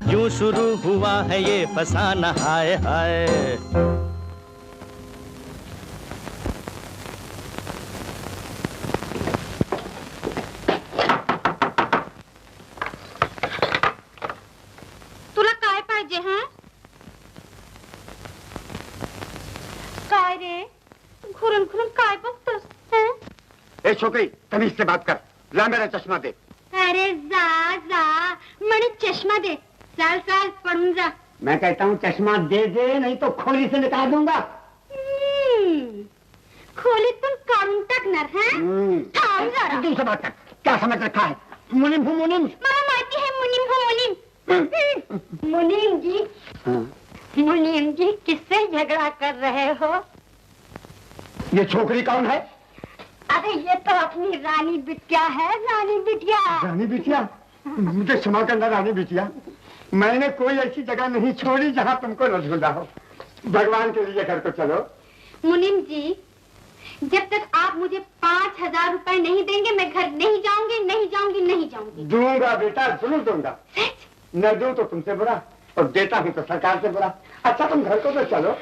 यूं शुरू हुआ है ये फसाना, हाय हाय। ए छोकरी, तमीज से बात कर। ला मेरा चश्मा दे। अरे जा जा, मणि चष्मा दे। चल चल पढ़ूं जा। मैं कहता हूँ चश्मा दे दे, नहीं तो खोली से निकाल दूंगा। खोली तुम काढून टाकणार है? थांब जरा। दूसरा बात कर, क्या समझ रखा है? मुनिम हूँ मुनिम। मला माहिती है मुनीम हूँ मुनीम। मुनीम जी, मुनीम जी किससे झगड़ा कर रहे हो? ये छोकरी कौन है? अरे ये तो अपनी रानी बिटिया है, रानी बिटिया। रानी बिटिया? मुझे क्षमा करना रानी बिटिया, मैंने कोई ऐसी जगह नहीं छोड़ी जहाँ तुमको न ढूंढा हो। भगवान के लिए घर को चलो। मुनीम जी, जब तक आप मुझे 5,000 रुपए नहीं देंगे मैं घर नहीं जाऊंगी, नहीं जाऊंगी, नहीं जाऊंगी। दूंगा बेटा, जरूर दूंगा। न दूं तो तुमसे बुरा, और देता हूँ तो सरकार से बुरा। अच्छा तुम घर को तो चलो।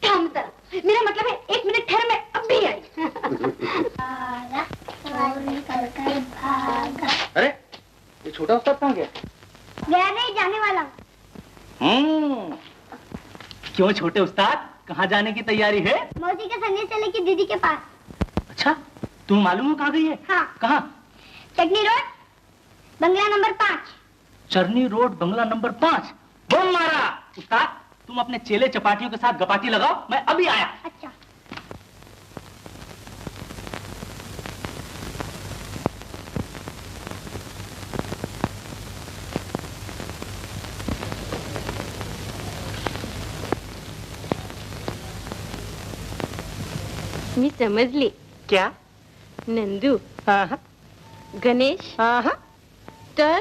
थम जरा, मेरा मतलब है 1 मिनट ठहर, मैं अब भी आई। अरे ये छोटा उस्ताद कहाँ गया? गया नहीं, जाने वाला हूँ। क्यों छोटे उस्ताद, कहाँ जाने की तैयारी है? मौसी के संदेश से लेके दीदी के पास। अच्छा, तुम मालूम हो कहाँ गई है? हाँ। कहाँ? चटनी रोड, बंगला नंबर 5। चरनी रोड, बंगला नंबर 5। बम मारा। उस्ताद, तुम अपने चेले चपाटियों के साथ गपाटी लगाओ, मैं अभी आया। अच्छा। मी समजली. क्या? नंदू. हाँ। गणेश. हाँ। तर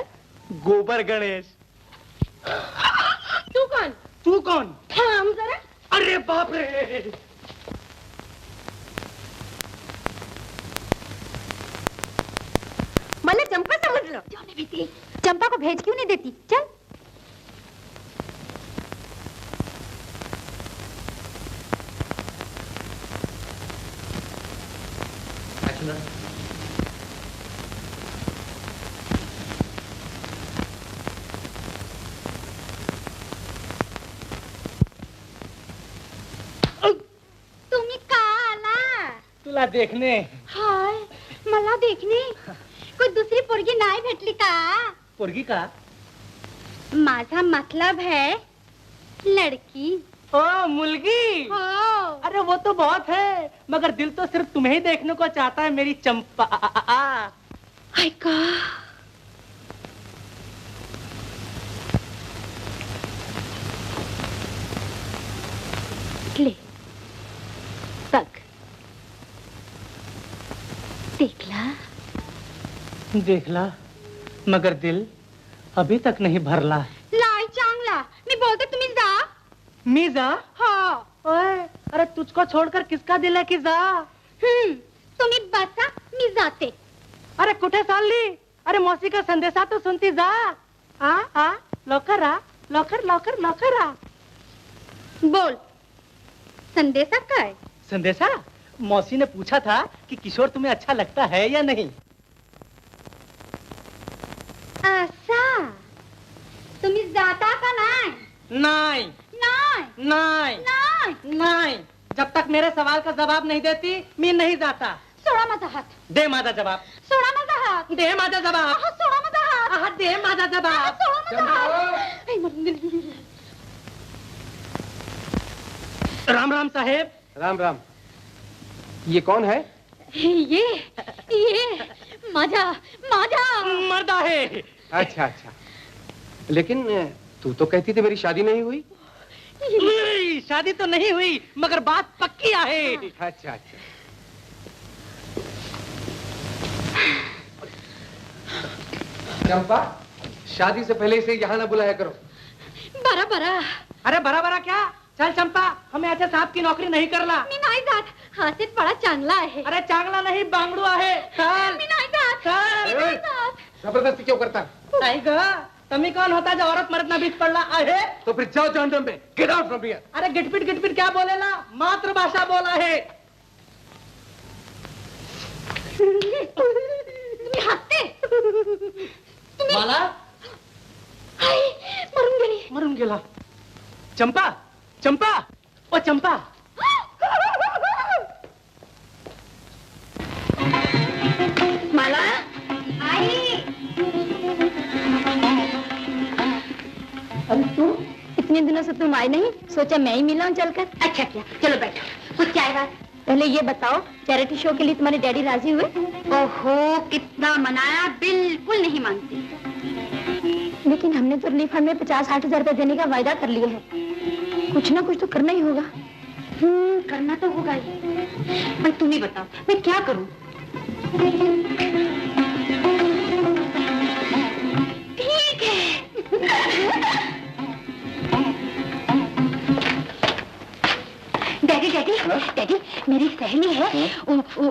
गोबर गणेश. तू कौन? तू कौन? थांब जरा. अरे बाप रे. मला चंपा समजलं. क्यों नहीं भेजती? चंपा को भेज क्यों नहीं देती? चल। तुम्ही का आला? तुला देखने. हाय, मला देखणे. कोई दुसरी पोरगी नाही भेटली का? पोरगी का? माझा मतलब है लड़की. ओ मुलगी. हो. अरे वो तो बहुत है, मगर दिल तो सिर्फ तुम्हें ही देखने को चाहता है मेरी चंपा. ऐका. ले बघ. देखला? देखला, मगर दिल अभी तक नहीं भरला. लाई चांगला. मी बोलते तुम्ही जा. मी जा? हाँ. ओए, अरे तुझको छोड़कर किसका दिल है कि जा? तुम्ही बसा, मी जाते. अरे कुठे चालली? अरे मौसी का संदेशा तो सुनती जा. आ लवकर आ, लवकर लवकर लवकर आ. बोल, संदेशा काय? संदेशा? मौसी ने पूछा था कि किशोर तुम्हें अच्छा लगता है या नहीं. असा. तुम्ही जाता का नाही? नहीं. नाही. नहीं. नाही. नहीं. जब तक मेरे सवाल का जवाब नहीं देती मैं नहीं जाता. सोडा माझा हात. दे माझा जवाब. सोडा माझा हात. दे माझा जवाब. सोडा माझा हात. आहा, दे माझा जवाब. सोडा माझा हात. आई, मरून. राम राम साहेब. राम राम. ये कौन है? ये माझा मर्दा है. अच्छा अच्छा, लेकिन तू तो कहती थी मेरी शादी नहीं हुई. नहीं, शादी तो नहीं हुई, मगर बात पक्की है. अच्छा अच्छा. चंपा, शादी से पहले इसे यहाँ ना बुलाया करो. बरा बरा. अरे बरा बरा क्या? चल चंपा, हमें ऐसे साहब की नौकरी नहीं करला. मी नाही जात. हातीत बडा चांगला आहे. अरे चांगला नहीं, बांगड़ू आहे. चल. मी नाही जात. चल. मी नाही जात. जबरदस्ती क्यों करता? आई ग, तुम्ही कौन होता जो औरत मर्द ना बीच पडला आहे? तो फिर जाओ जहन्नम में. Get out from here. अरे गिटपिट क्या बोलेला? मातृभाषा बोला है. तुम्ही हसते. तुम्ही मला हाय, मरून गेली. मरून गेला. चंपा, चंपा, ओ चंपा. इतने दिनों से तुम आए नहीं, सोचा मैं ही मिलाऊं चलकर। अच्छा किया, चलो बैठो, कुछ चाय वाय। पहले ये बताओ, चैरिटी शो के लिए तुम्हारे डैडी राजी हुए? ओहो, कितना मनाया, बिल्कुल नहीं मानती। लेकिन हमने तो रिलीफ फंड में 50-60 हजार रुपए देने का वायदा कर लिया है। कुछ ना कुछ तो करना ही होगा। करना तो होगा ही। भाई तुम ही बताओ, मैं क्या करूं? ठीक है। डैडी डैडी डैडी, मेरी सहेली है,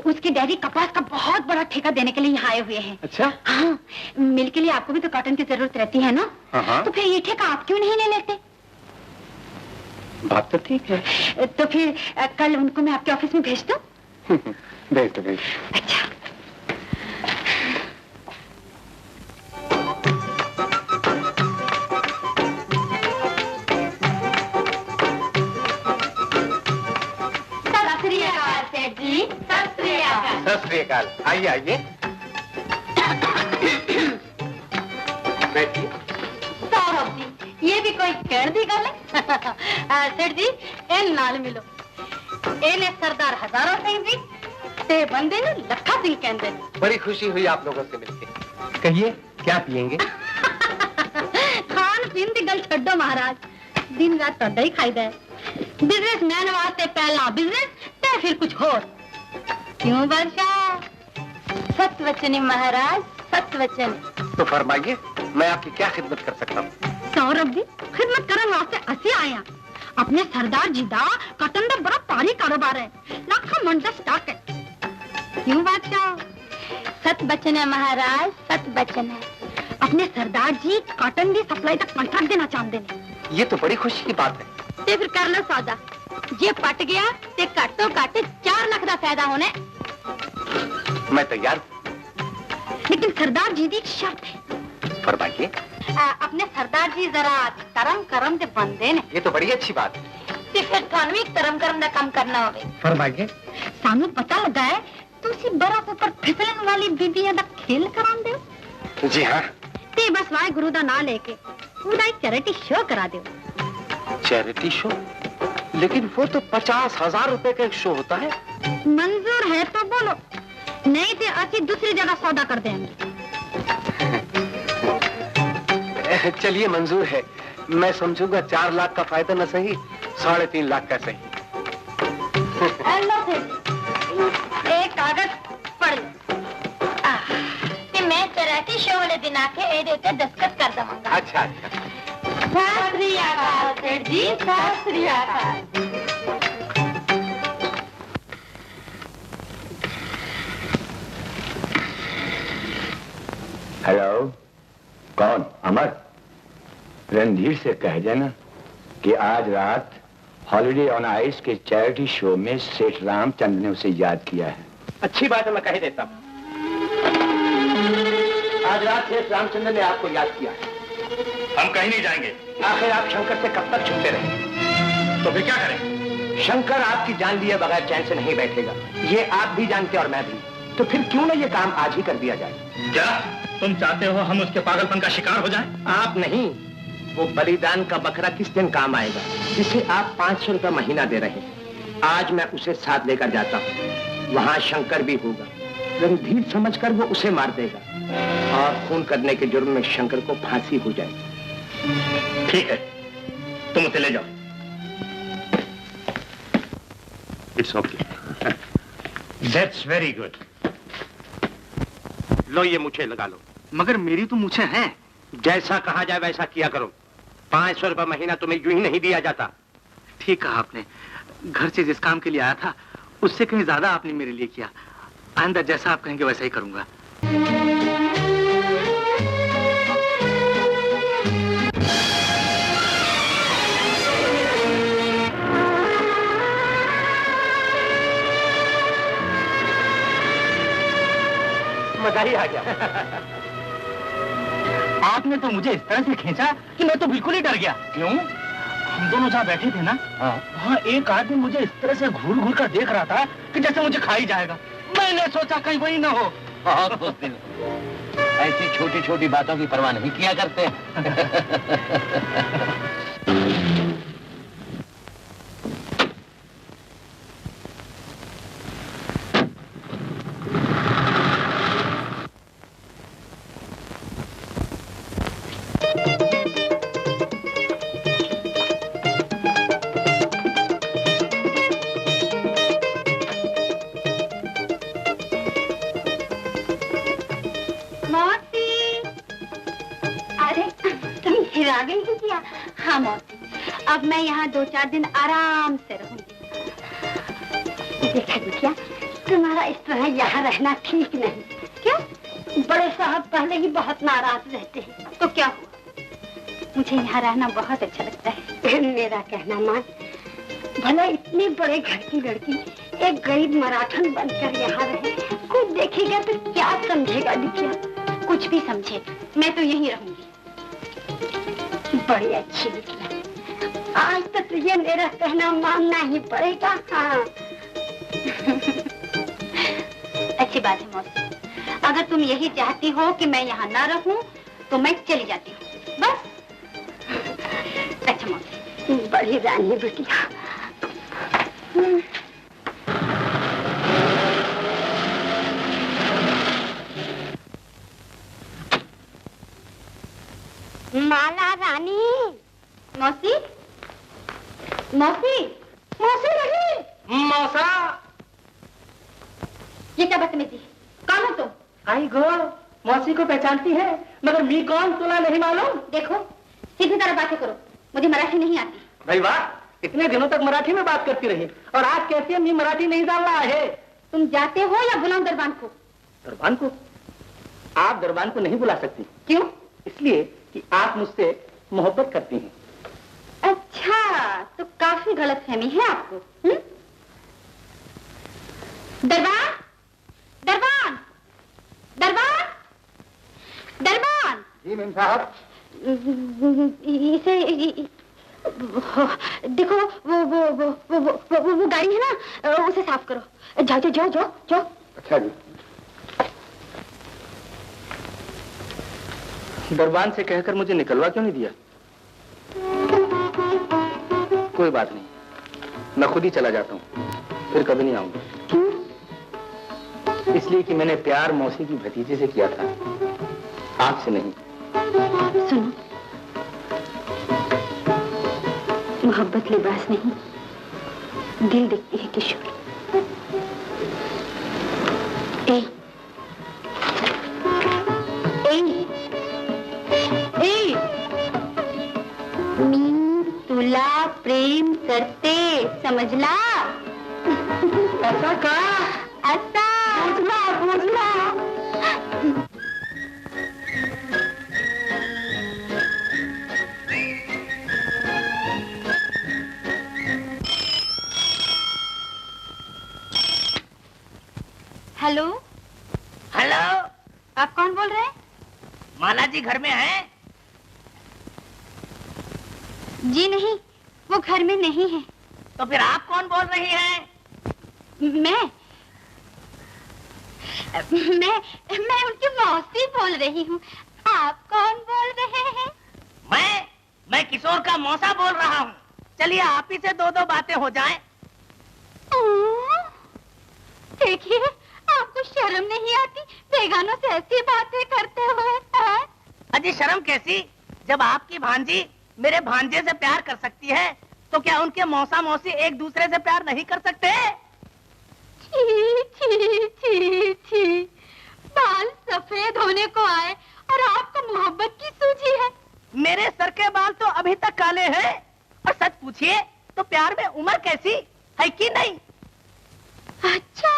उसके डैडी कपास का बहुत बड़ा ठेका देने के लिए यहाँ आए हुए हैं। अच्छा? हाँ, मिल के लिए आपको भी तो कॉटन की जरूरत रहती है ना? हाँ। तो फिर ये ठेका आप क्यों नहीं ले लेते? बात तो ठीक है। तो फिर कल उनको मैं आपके ऑफिस में भेज दूं? भेज दो। अच्छा। सत श्री अकाल। आइए आइए, बैठिए। सौरभ जी, ये भी कोई कह दी गल है। सेठ जी, इन नाल मिलो। इन्हें सरदार हजारों सिंह जी ते बंदे ने लखा सिंह कहते हैं। बड़ी खुशी हुई आप लोगों से मिलके। कहिए, क्या पियेंगे? खान पीन की गल छड्डो महाराज, दिन रात ਤੁਹਾਡਾ ही खाईदा है। बिजनेसमैन वास्ते पहला बिजनेस ते फिर कुछ और। क्यों बादशाह? सत वचन महाराज, सत वचन। तो फरमाइए, मैं आपकी क्या खिदमत कर सकता हूँ? सौरभ जी, खिदमत करने वास्ते असी आए हैं। अपने सरदार जी दा कॉटन दा बड़ा भारी कारोबार है, लाखों मन दा स्टॉक है। क्यों बादशाह? सत वचन है महाराज, सत वचन है। अपने सरदार जी कॉटन की सप्लाई का कॉन्ट्रैक्ट देना चाहते हैं। ये तो बड़ी खुशी की बात है। ते फिर कर लो सौदा, जे पट गया ते घट तो घट 4 लाख का फायदा होना है। मैं तैयार हूँ। लेकिन सरदार जी की एक शर्त है। फरमाइए। अपने सरदार जी जरा तरम करम दे बंदे ने। ये तो बड़ी अच्छी बात है। ते फिर थानू भी तरम करम दा काम करना होवे। फरमाइए। सानू पता लगा है तुसी बर्फ ऊपर फिसलन वाली बीबियां दा खेल करांदे हो। जी हाँ। ते बस वाहे गुरु दा नाम लेके पूरा एक चैरिटी शो करा दो। Charity show? लेकिन वो तो 50,000 रुपए का एक शो होता है। मंजूर है तो बोलो, नहीं तो असी दूसरी जगह सौदा कर देंगे। चलिए, मंजूर है। मैं समझूंगा 4 लाख का फायदा न सही, 3.5 लाख का सही। एक कागज पढ़ लो। मैं चैरिटी शो वाले दिन आके ए देते दस्तखत कर दूंगा। अच्छा अच्छा। सत श्री अकाल सेठ जी, सत श्री अकाल। हेलो, कौन? अमर? रणधीर से कह देना कि आज रात हॉलिडे ऑन आइस के चैरिटी शो में सेठ रामचंद्र ने उसे याद किया है। अच्छी बात है, मैं कह देता हूँ। आज रात सेठ रामचंद्र ने आपको याद किया है। हम कहीं नहीं जाएंगे। आखिर आप शंकर से कब तक छुपते रहे? तो फिर क्या करें? शंकर आपकी जान लिए बगैर चैन से नहीं बैठेगा, ये आप भी जानते और मैं भी। तो फिर क्यों ना ये काम आज ही कर दिया जाए? क्या तुम चाहते हो हम उसके पागलपन का शिकार हो जाएं? आप नहीं, वो बलिदान का बकरा किस दिन काम आएगा जिसे आप 500 रुपया महीना दे रहे हैं। आज मैं उसे साथ लेकर जाता हूँ, वहाँ शंकर भी होगा। रणधीर समझकर वो उसे मार देगा और खून करने के जुर्म में शंकर को फांसी हो जाएगी। ठीक है, तुम उसे ले जाओ। It's okay. That's very good. लो ये मुझे लगा लो। मगर मेरी तो मुझे हैं। जैसा कहा जाए वैसा किया करो। 500 रुपया महीना तुम्हें यूं ही नहीं दिया जाता। ठीक कहा आपने। घर से जिस काम के लिए आया था उससे कहीं ज्यादा आपने मेरे लिए किया। आइंदा जैसा आप कहेंगे वैसा ही करूंगा। मजा ही आ गया। आपने तो मुझे इस तरह से खींचा कि मैं तो बिल्कुल ही डर गया। क्यों? हम दोनों जहाँ बैठे थे ना, वहाँ एक आदमी मुझे इस तरह से घूर घूर कर देख रहा था कि जैसे मुझे खा ही जाएगा। मैंने सोचा कहीं वही ना हो। बहुत खुश, ऐसी छोटी छोटी बातों की परवाह नहीं किया करते। आ गई बिटिया। हाँ मौसी, अब मैं यहाँ 2-4 दिन आराम से रहूंगी। देखा बिटिया, तुम्हारा इस तरह यहाँ रहना ठीक नहीं। क्या? बड़े साहब पहले ही बहुत नाराज रहते हैं। तो क्या हुआ? मुझे यहाँ रहना बहुत अच्छा लगता है। मेरा कहना मान, भला इतने बड़े घर की लड़की एक गरीब मराठन बनकर यहाँ रहे, कोई देखेगा तो क्या समझेगा बिटिया? कुछ भी समझे, मैं तो यहीं रहूंगी। बड़ी अच्छी बिटिया, आज तक तो ये मेरा कहना मानना ही पड़ेगा। हाँ अच्छी बात है मौसी, अगर तुम यही चाहती हो कि मैं यहाँ ना रहूं तो मैं चली जाती हूँ बस। अच्छा मौसी, बड़ी रानी बिटिया। माला रानी। मौसी, मौसी, मौसी नहीं। मौसा, ये क्या बदतमीजी? कौन हो तुम? आई गो, मौसी को पहचानती है, मगर मी कौन तुला नहीं मालूम? देखो, सीधी तरह बातें करो, मुझे मराठी नहीं आती। भाई वाह, इतने दिनों तक मराठी में बात करती रही और आज कहती है मी मराठी नहीं जान रहा है। तुम जाते हो या बुलाऊं दरबान को? दरबान को? आप दरबान को नहीं बुला सकती। क्यों? इसलिए कि आप मुझसे मोहब्बत करती हैं। अच्छा, तो काफी गलतफहमी है आपको। दरबान, दरबान, दरबान, दरबान। जी मेम साहब। इसे देखो, वो गाड़ी है ना, उसे साफ करो। जाओ जाओ जाओ जाओ। अच्छा जी। दरबान से कहकर मुझे निकलवा क्यों नहीं दिया? कोई बात नहीं, मैं खुद ही चला जाता हूँ, फिर कभी नहीं आऊंगा। इसलिए कि मैंने प्यार मौसी की भतीजे से किया था, आपसे नहीं। सुनो, मोहब्बत लिबास नहीं, दिल देखती है किशोर। मी तुला प्रेम करते, समझला? ऐसा का? ऐसा बुझला। हेलो। हेलो, आप कौन बोल रहे हैं? माला जी घर में हैं? जी नहीं, वो घर में नहीं है। तो फिर आप कौन बोल रही हैं? मैं उनकी मौसी बोल रही हूँ। आप कौन बोल रहे हैं? मैं किशोर का मौसा बोल रहा हूँ। चलिए आप ही से 2-2 बातें हो जाएं। देखिए, आपको शर्म नहीं आती बेगानों से ऐसी बातें करते हुए? अजी शर्म कैसी, जब आपकी भांजी मेरे भांजे से प्यार कर सकती है तो क्या उनके मौसा मौसी एक दूसरे से प्यार नहीं कर सकते? छी छी छी छी, बाल सफेद होने को आए और आपको मोहब्बत की सूझी है। मेरे सर के बाल तो अभी तक काले हैं, और सच पूछिए तो प्यार में उम्र कैसी है कि नहीं? अच्छा,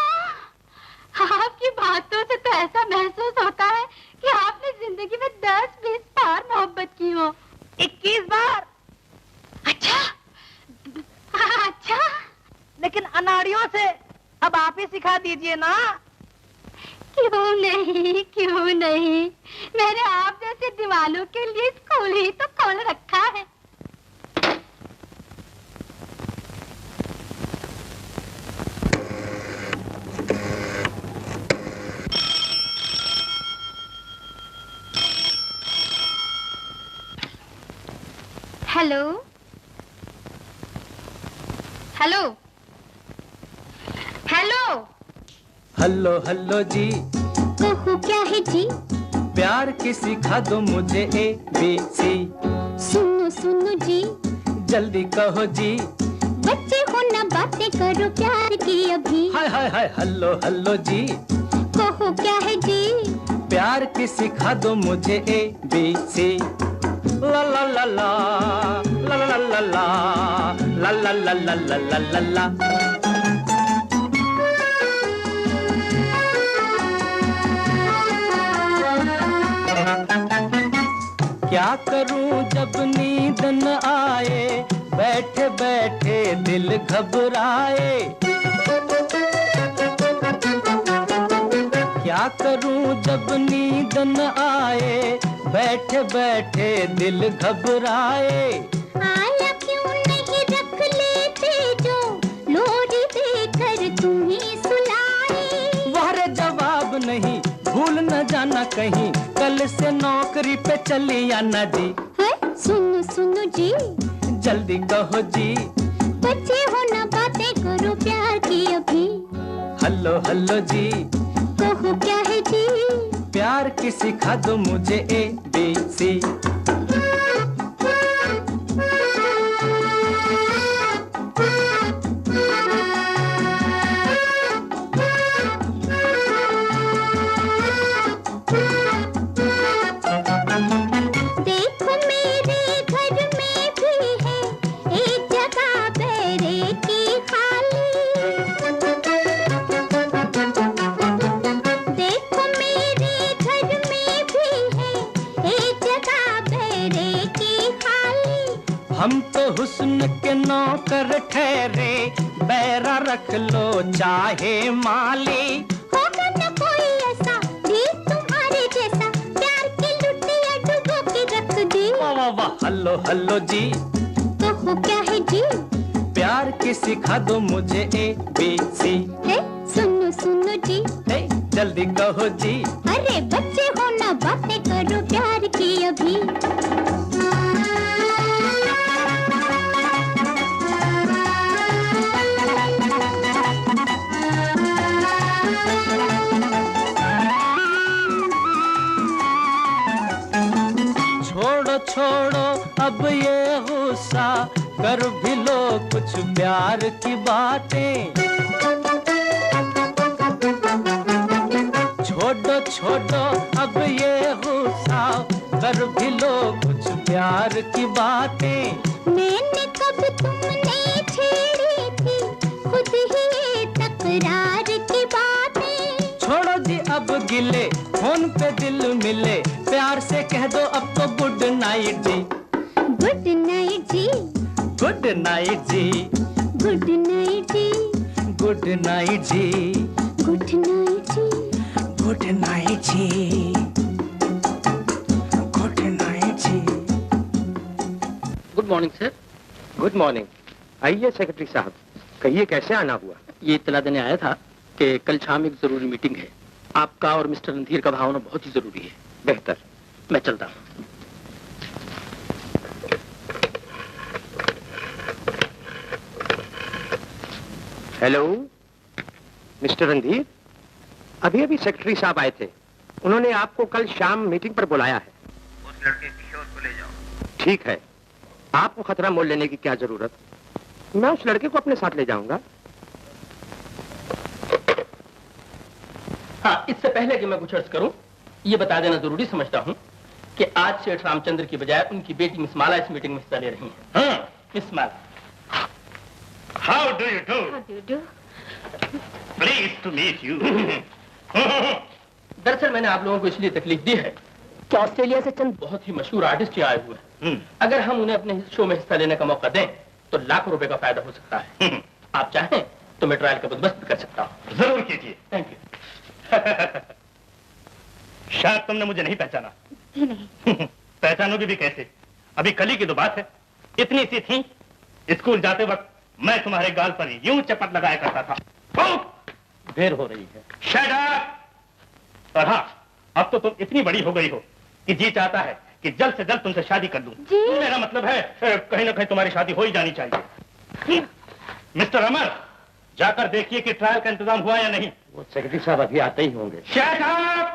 आपकी बातों से तो ऐसा महसूस होता है कि आपने जिंदगी में 10-20 बार मोहब्बत की हो। 21 बार। अच्छा, अच्छा। लेकिन अनाड़ियों से अब आप ही सिखा दीजिए ना। क्यों नहीं, मैंने आप जैसे दीवालों के लिए स्कूल ही तो खोल रखा है। Hello, hello, hello. Hello hello जी, कहो क्या है जी? प्यार की सिखा दो मुझे ABC। सुनो सुनो जी, जल्दी कहो जी। बच्चे हो ना बातें करो प्यार की अभी। हाय हाय हाय, हेलो हेलो जी, कहो क्या है जी? प्यार की सिखा दो मुझे ABC। ला ला ला ला ला ला ला ला ला ला ला ला ला ला ला। क्या करूं जब नींद न आए, बैठे बैठे दिल घबराए। क्या करूं जब नींद न आए, बैठे बैठे दिल घबराए। आया क्यों नहीं रख लेते जो लोरी देकर तुम्हें सुलाए। वारे जवाब नहीं, भूल न जाना कहीं, कल से नौकरी पे चली आना जी। सुनो सुनो जी, जल्दी कहो जी। बच्चे हो ना बातें करो प्यार की अभी। हेलो हेलो जी, कहो क्या है जी। प्यार की सिखा दो मुझे ABC। हम तो हुस्न के नौकर ठहरे, बैरा रख लो चाहे माली। होगा न कोई ऐसा भी तुम्हारे जैसा, प्यार की लुटिया डुबो के रख दे। वाह वाह वाह, हेलो हेलो जी। कहो क्या है जी। प्यार की सिखा दो मुझे ABC। सुनो सुनो जी। जल्दी कहो जी। अरे बच्चे हो ना बातें करो प्यार की अभी। छोड़ो छोड़ो अब ये गुस्सा, कर भी लो कुछ प्यार की बातें। छोड़ो छोड़ो अब ये गुस्सा, कर भी लो कुछ प्यार की बातें। मैंने कब तुमने छेड़ी थी खुद ही तकरार की बातें। छोड़ो जी अब गिले, फोन पे दिल मिले, प्यार से कह दो अब तो गुड नाइट जी। गुड नाइट जी। गुड नाइट जी। गुड नाइट जी। गुड नाइट जी। गुड नाइट जी। गुड नाइट जी। गुड नाइट जी। Good morning sir. Good morning. आइए सेक्रेटरी साहब, कहिए कैसे आना हुआ। ये इत्तला देने आया था कि कल शाम एक जरूरी मीटिंग है। आपका और मिस्टर रणधीर का भाव होना बहुत ही जरूरी है। बेहतर, मैं चलता हूँ। हेलो मिस्टर रणधीर, अभी अभी सेक्रेटरी साहब आए थे, उन्होंने आपको कल शाम मीटिंग पर बुलाया है। उस लड़के किशोर को ले जाओ। ठीक है, आपको खतरा मोल लेने की क्या जरूरत, मैं उस लड़के को अपने साथ ले जाऊंगा। हाँ, इससे पहले कि मैं कुछ अर्ज करूं, ये बता देना जरूरी समझता हूं कि आज सेठ रामचंद्र की बजाय उनकी बेटी मिस माला इस मीटिंग में हिस्सा ले रही हैं। हाँ, miss Mala. How do you do? How do you do? Pleased to meet you. दरअसल मैंने आप लोगों को इसलिए तकलीफ दी है कि ऑस्ट्रेलिया से चंद बहुत ही मशहूर आर्टिस्ट यहाँ आए हुए हैं। अगर हम उन्हें अपने शो में हिस्सा लेने का मौका दें तो लाखों रुपए का फायदा हो सकता है। आप चाहें तो मैं ट्रायल का बंदोबस्त कर सकता हूँ। जरूर कीजिए। Thank you. शायद तुमने मुझे नहीं पहचाना। जी नहीं। पहचानोगे भी कैसे, अभी कल ही की तो बात है, इतनी सी थी, स्कूल जाते वक्त मैं तुम्हारे गाल पर यूं चपट लगाया करता था। देर हो रही है। Shut up! और हाँ, अब तो तुम इतनी बड़ी हो गई हो कि जी चाहता है कि जल्द से जल्द तुमसे शादी कर दूं। मेरा मतलब है कहीं ना कहीं तुम्हारी शादी हो ही जानी चाहिए। मिस्टर अमर, जाकर देखिए कि ट्रायल का इंतजाम हुआ या नहीं। वो सेक्रेटरी साहब अभी आते ही होंगे। Shut up!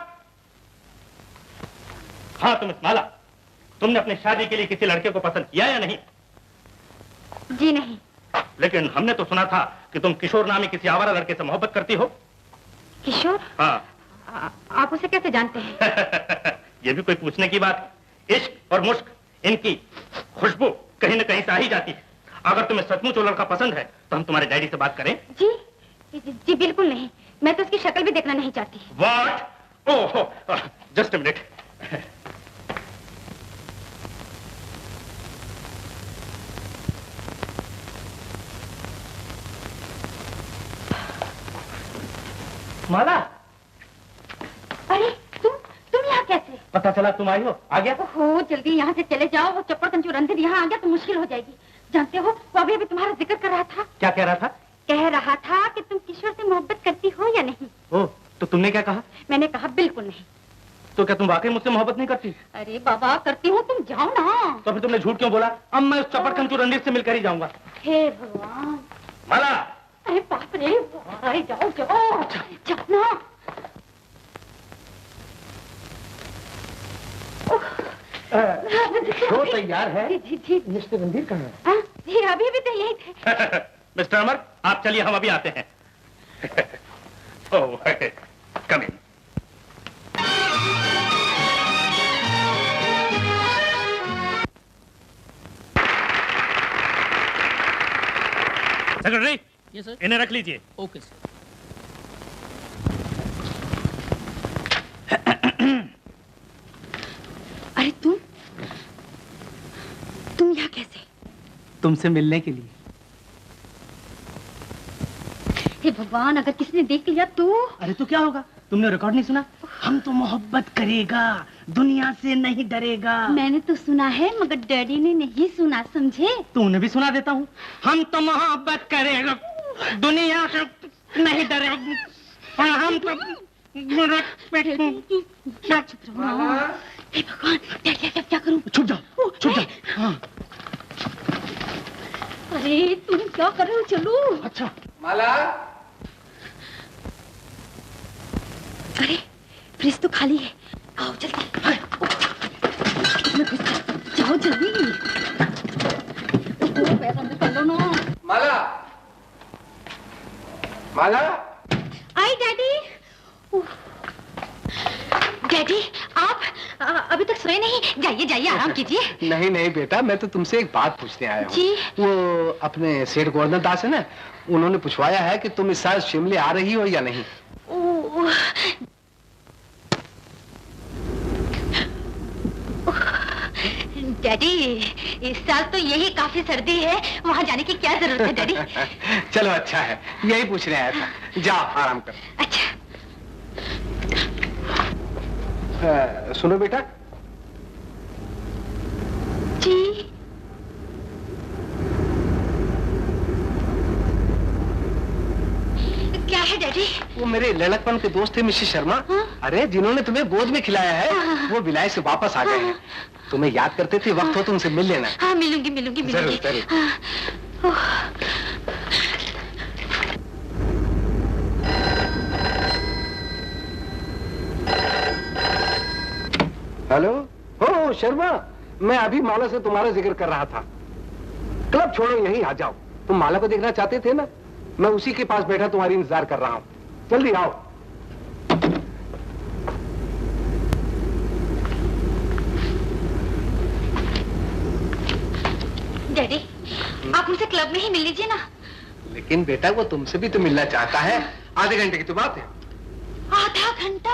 हाँ तुम इस्माला, तुमने अपनी शादी के लिए किसी लड़के को पसंद किया या नहीं? जी नहीं। लेकिन हमने तो सुना था कि तुम किशोर नामी किसी आवारा लड़के से मोहब्बत करती हो। किशोर? हाँ। आप उसे कैसे जानते हैं? ये भी कोई पूछने की बात? इश्क और मुश्क, इनकी खुशबू कहीं न कहीं से आ ही जाती है। अगर तुम्हें सचमुच वो लड़का पसंद है तो हम तुम्हारे डैडी से बात करें। जी जी, जी बिल्कुल नहीं, मैं तो उसकी शक्ल भी देखना नहीं चाहती। What? Oh, just a minute. Mala, अरे तुम यहाँ कैसे? पता चला तुम आई हो, आ गया। ओहो, जल्दी यहाँ से चले जाओ, वो चप्पड़ कंजू रंधीर यहाँ आ गया तो मुश्किल हो जाएगी। जानते हो वो अभी तुम्हारा जिक्र कर रहा था। क्या कह रहा था? कह रहा था कि तुम किशोर से मोहब्बत करती हो या नहीं। ओह, तो तुमने क्या कहा? मैंने कहा बिल्कुल नहीं। तो क्या तुम वाकई मुझसे मोहब्बत नहीं करती? अरे बाबा करती हूँ, तुम जाओ ना। तो फिर तुमने झूठ क्यों बोला? अब मैं उस चपड़ कंजू रणधीर से मिलकर ही जाऊंगा। हे भगवान। माला, अरे बाप रे, अरे जाओ जाओ जाओ ना। शो तैयार है। जी जी, मिस्टर रणधीर कहाँ है? जी अभी भी तो यही थे। मिस्टर अमर, आप चलिए, हम अभी आते हैं। Oh, come in. Secretary, yes sir. इन्हें रख लीजिए। Okay sir. अरे तुम यहाँ कैसे? तुमसे मिलने के लिए। हे भगवान, अगर किसी ने देख लिया तो? अरे तो क्या होगा? तुमने रिकॉर्ड नहीं सुना? हम तो मोहब्बत करेगा, दुनिया से नहीं डरेगा। मैंने तो सुना है मगर डैडी ने नहीं सुना, समझे? तूने भी सुना देता हूँ। हम तो मोहब्बत करेगा, दुनिया से नहीं डरेगा, हम तो हे भगवान, डैडी क्या करूं? छुप जाओ, छुप जाओ। हाँ। अरे तुम क्या कर रहे हो? चलो। अच्छा। माला, अरे फ्रिज तो खाली है, आओ जल्दी। जाओ जल्दी। पैसा कर लो ना। माला, माला। आई डैडी। डैडी आप अभी तक सोए नहीं? जाइए जाइए, आराम कीजिए। नहीं नहीं बेटा, मैं तो तुमसे एक बात पूछने आया हूँ। जी। वो अपने सेठ गोवर्धन दास है ना, उन्होंने पूछवाया है कि तुम इस साल शिमले आ रही हो या नहीं। डैडी इस साल तो यही काफी सर्दी है, वहाँ जाने की क्या जरूरत है डैडी? चलो अच्छा है, यही पूछने आया था। जाओ आराम करो। अच्छा। सुनो बेटा। जी। क्या है डैडी? वो मेरे लड़कपन के दोस्त थे मिसेस शर्मा। हाँ? अरे जिन्होंने तुम्हें गोद में खिलाया है, वो विलायत से वापस आ गए हैं। तुम्हें याद करते थे, वक्त हो तो उनसे मिल लेना। हाँ मिलूंगी मिलूंगी मिलूंगी। जरूर जरूर। हेलो, हो शर्मा, मैं अभी माला से तुम्हारा जिक्र कर रहा था। क्लब छोड़ो, यहीं आ जाओ। तुम माला को देखना चाहते थे ना, मैं उसी के पास बैठा तुम्हारी इंतजार कर रहा हूँ। जल्दी आओ। डैडी आप उनसे क्लब में ही मिल लीजिए ना। लेकिन बेटा वो तुमसे भी तो मिलना चाहता है। आधे घंटे की तो बात है। आधा घंटा?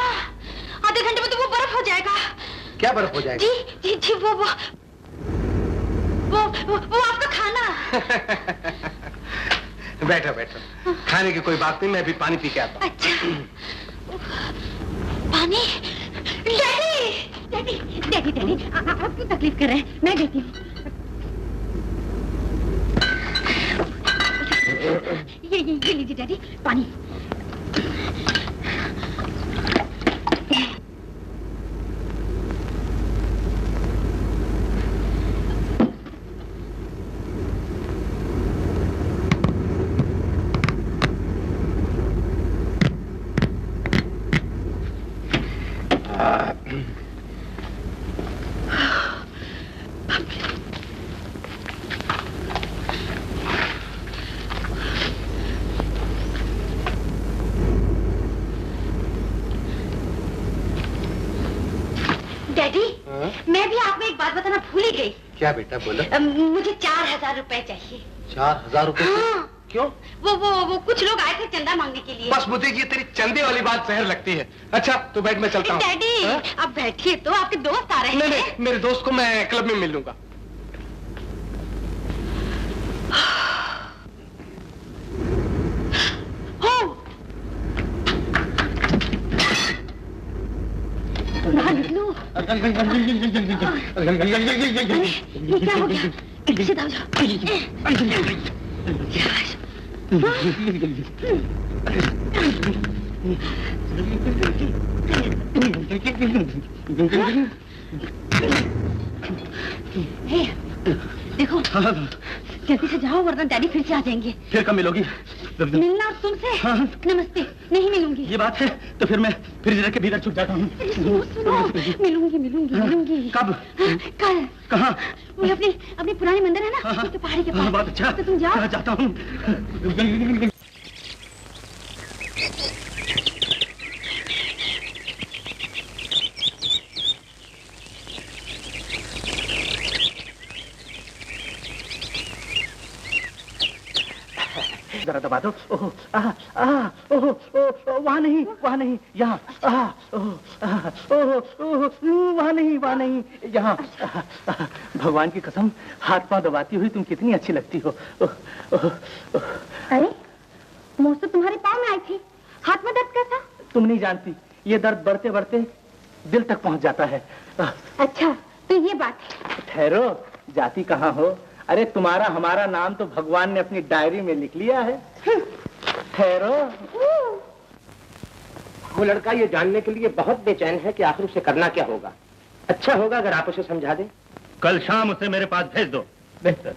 आधे घंटे में तो वो बर्फ हो जाएगा। क्या बर्फ हो जाएगा? जी जी जी, वो आपका खाना। बैठो बैठो, खाने की कोई बात नहीं, मैं अभी पानी पी के आता हूँ। अच्छा। पानी? डैडी डैडी डैडी डैडी आप क्यों तकलीफ कर रहे हैं? मैं देती हूँ। ये लीजिए डैडी पानी। क्या बेटा बोलो? मुझे 4000 रुपए चाहिए। 4000 रुपए? हाँ। क्यों? वो कुछ लोग आए थे चंदा मांगने के लिए। बस मुझे ये तेरी चंदे वाली बात जहर लगती है। अच्छा तू बैठ, मैं चलता हूँ। डैडी अब बैठिए तो, आपके दोस्त आ रहे हैं। नहीं, मेरे दोस्त को मैं क्लब में मिल लूंगा। निकलो। ये क्या हो गया? इधर से दाव जाओ। देखो जल्दी से जाओ वरना डैडी फिर से आ जाएंगे। फिर कब मिलोगी? मिलना और तुमसे? हाँ। नमस्ते, नहीं मिलूंगी। ये बात है तो फिर मैं फ्रिज रख के भीतर छुप जाता हूँ। मिलूंगी। कब? कल। कहाँ? वो अपनी पुरानी मंदिर है ना, उसके पहाड़ी के पास। बहुत अच्छा। तो तुम जाओ। जाता हूँ। जरा दबा दो। वहाँ नहीं, यहाँ। वहाँ नहीं, यहाँ। भगवान की कसम, हाथ पांव दबाती हुई तुम कितनी अच्छी लगती हो। अरे मुझ तो तुम्हारे पाँव में आई थी, हाथ में दर्द कैसा? तुम नहीं जानती, ये दर्द बढ़ते बढ़ते दिल तक पहुँच जाता है। अच्छा तो ये बात है। ठहरो, जाती कहाँ हो? अरे तुम्हारा हमारा नाम तो भगवान ने अपनी डायरी में लिख लिया है। ठहरो। वो लड़का ये जानने के लिए बहुत बेचैन है कि आखिर उसे करना क्या होगा। अच्छा होगा अगर आप उसे समझा दें। कल शाम उसे मेरे पास भेज दो। बेहतर।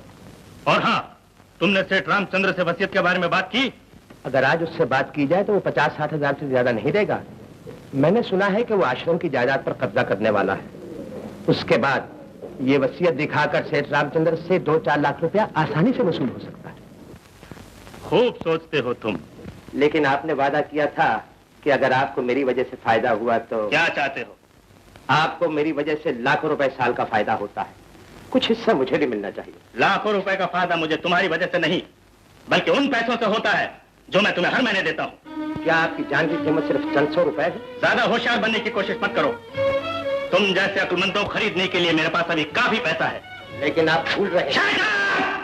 और हाँ, तुमने सेठ रामचंद्र से वसीयत के बारे में बात की? अगर आज उससे बात की जाए तो वो 50-60 हजार से ज्यादा नहीं देगा। मैंने सुना है कि वो आश्रम की जायदाद पर कब्जा करने वाला है। उसके बाद ये वसीयत दिखाकर सेठ रामचंद्र से 2-4 लाख रुपया आसानी से वसूल हो सकता है। खूब सोचते हो तुम। लेकिन आपने वादा किया था कि अगर आपको मेरी वजह से फायदा हुआ तो। क्या चाहते हो? आपको मेरी वजह से लाखों रुपए साल का फायदा होता है, कुछ हिस्सा मुझे भी मिलना चाहिए। लाखों रुपए का फायदा मुझे तुम्हारी वजह से नहीं, बल्कि उन पैसों से होता है जो मैं तुम्हें हर महीने देता हूँ। क्या आपकी जान की कीमत सिर्फ चंद 100 रुपए है? ज्यादा होशियार बनने की कोशिश मत करो। तुम जैसे अक्लमंदों को खरीदने के लिए मेरे पास अभी काफी पैसा है। लेकिन आप भूल रहे हैं।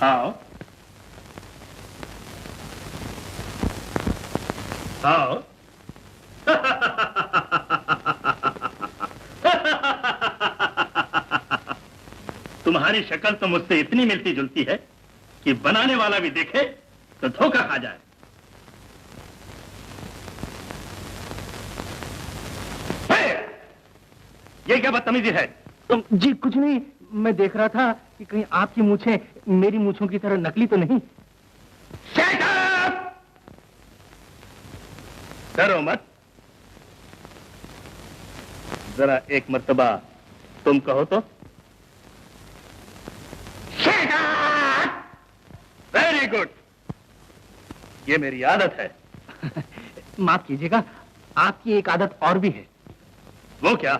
आओ आओ। तुम्हारी शक्ल तो मुझसे इतनी मिलती जुलती है कि बनाने वाला भी देखे तो धोखा खा जाए। ये क्या बदतमीजी है? जी कुछ नहीं, मैं देख रहा था कि कहीं आपकी मूछें मेरी मूछों की तरह नकली तो नहीं। डरो मत, जरा एक मर्तबा तुम कहो तो। वेरी गुड, ये मेरी आदत है। माफ कीजिएगा, आपकी एक आदत और भी है। वो क्या?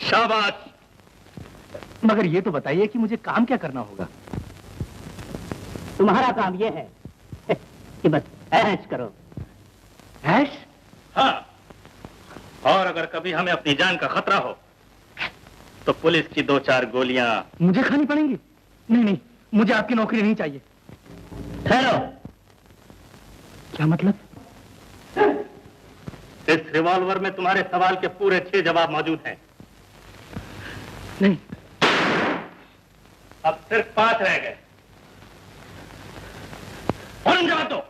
शाबाश। मगर ये तो बताइए कि मुझे काम क्या करना होगा? तुम्हारा काम ये है कि बस ऐश करो। ऐश? हाँ, और अगर कभी हमें अपनी जान का खतरा हो तो पुलिस की 2-4 गोलियां मुझे खानी पड़ेंगी? नहीं नहीं, मुझे आपकी नौकरी नहीं चाहिए। ठहरो। क्या मतलब? इस रिवॉल्वर में तुम्हारे सवाल के पूरे 6 जवाब मौजूद हैं। नहीं, अब सिर्फ 5 रह गए। फौरन जवाब दो।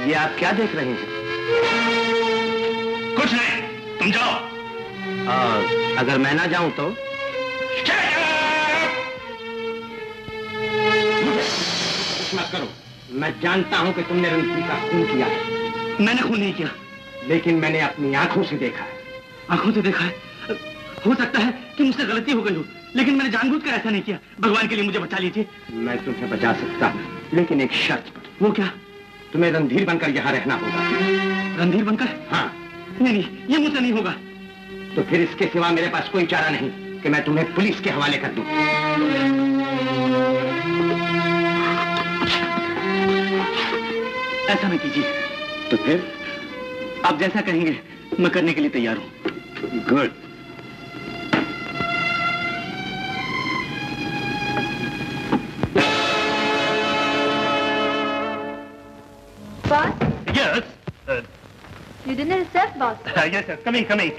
ये आप क्या देख रहे हैं? कुछ नहीं, तुम जाओ। और अगर मैं ना जाऊं तो? कुछ मत करो। मैं जानता हूं कि तुमने रणधीर का खून किया है। मैंने खून नहीं किया, लेकिन मैंने अपनी आंखों से देखा है। आंखों से देखा है? हो सकता है कि मुझसे गलती हो गई हो, लेकिन मैंने जानबूझकर ऐसा नहीं किया। भगवान के लिए मुझे बचा लीजिए। मैं तुम्हें बचा सकता हूँ, लेकिन एक शर्त पर। वो क्या? तुम्हें रणधीर बनकर यहाँ रहना होगा। रणधीर बनकर? हाँ। नहीं, ये मुझसे नहीं होगा। तो फिर इसके सिवा मेरे पास कोई चारा नहीं कि मैं तुम्हें पुलिस के हवाले कर दूं। ऐसा मत कीजिए। तो फिर? आप जैसा कहेंगे मैं करने के लिए तैयार हूँ। Good. Boss? Yes. You didn't reserve, boss? Yes, sir. Coming, coming.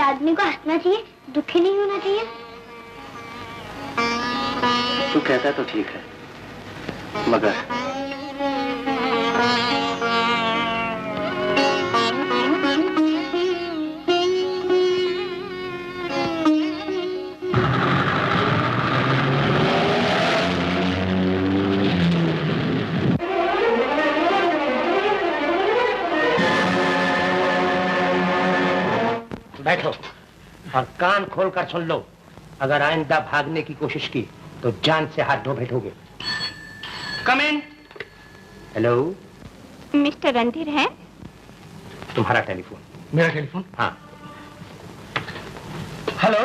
आदमी को हंसना चाहिए, दुखी नहीं होना चाहिए। तू कहता तो ठीक है, मगर बैठो और कान खोलकर सुन लो। अगर आइंदा भागने की कोशिश की तो जान से हाथ धो बैठोगे। कम इन। हेलो, मिस्टर रणधीर है? तुम्हारा टेलीफोन। मेरा टेलीफोन? हाँ। हेलो।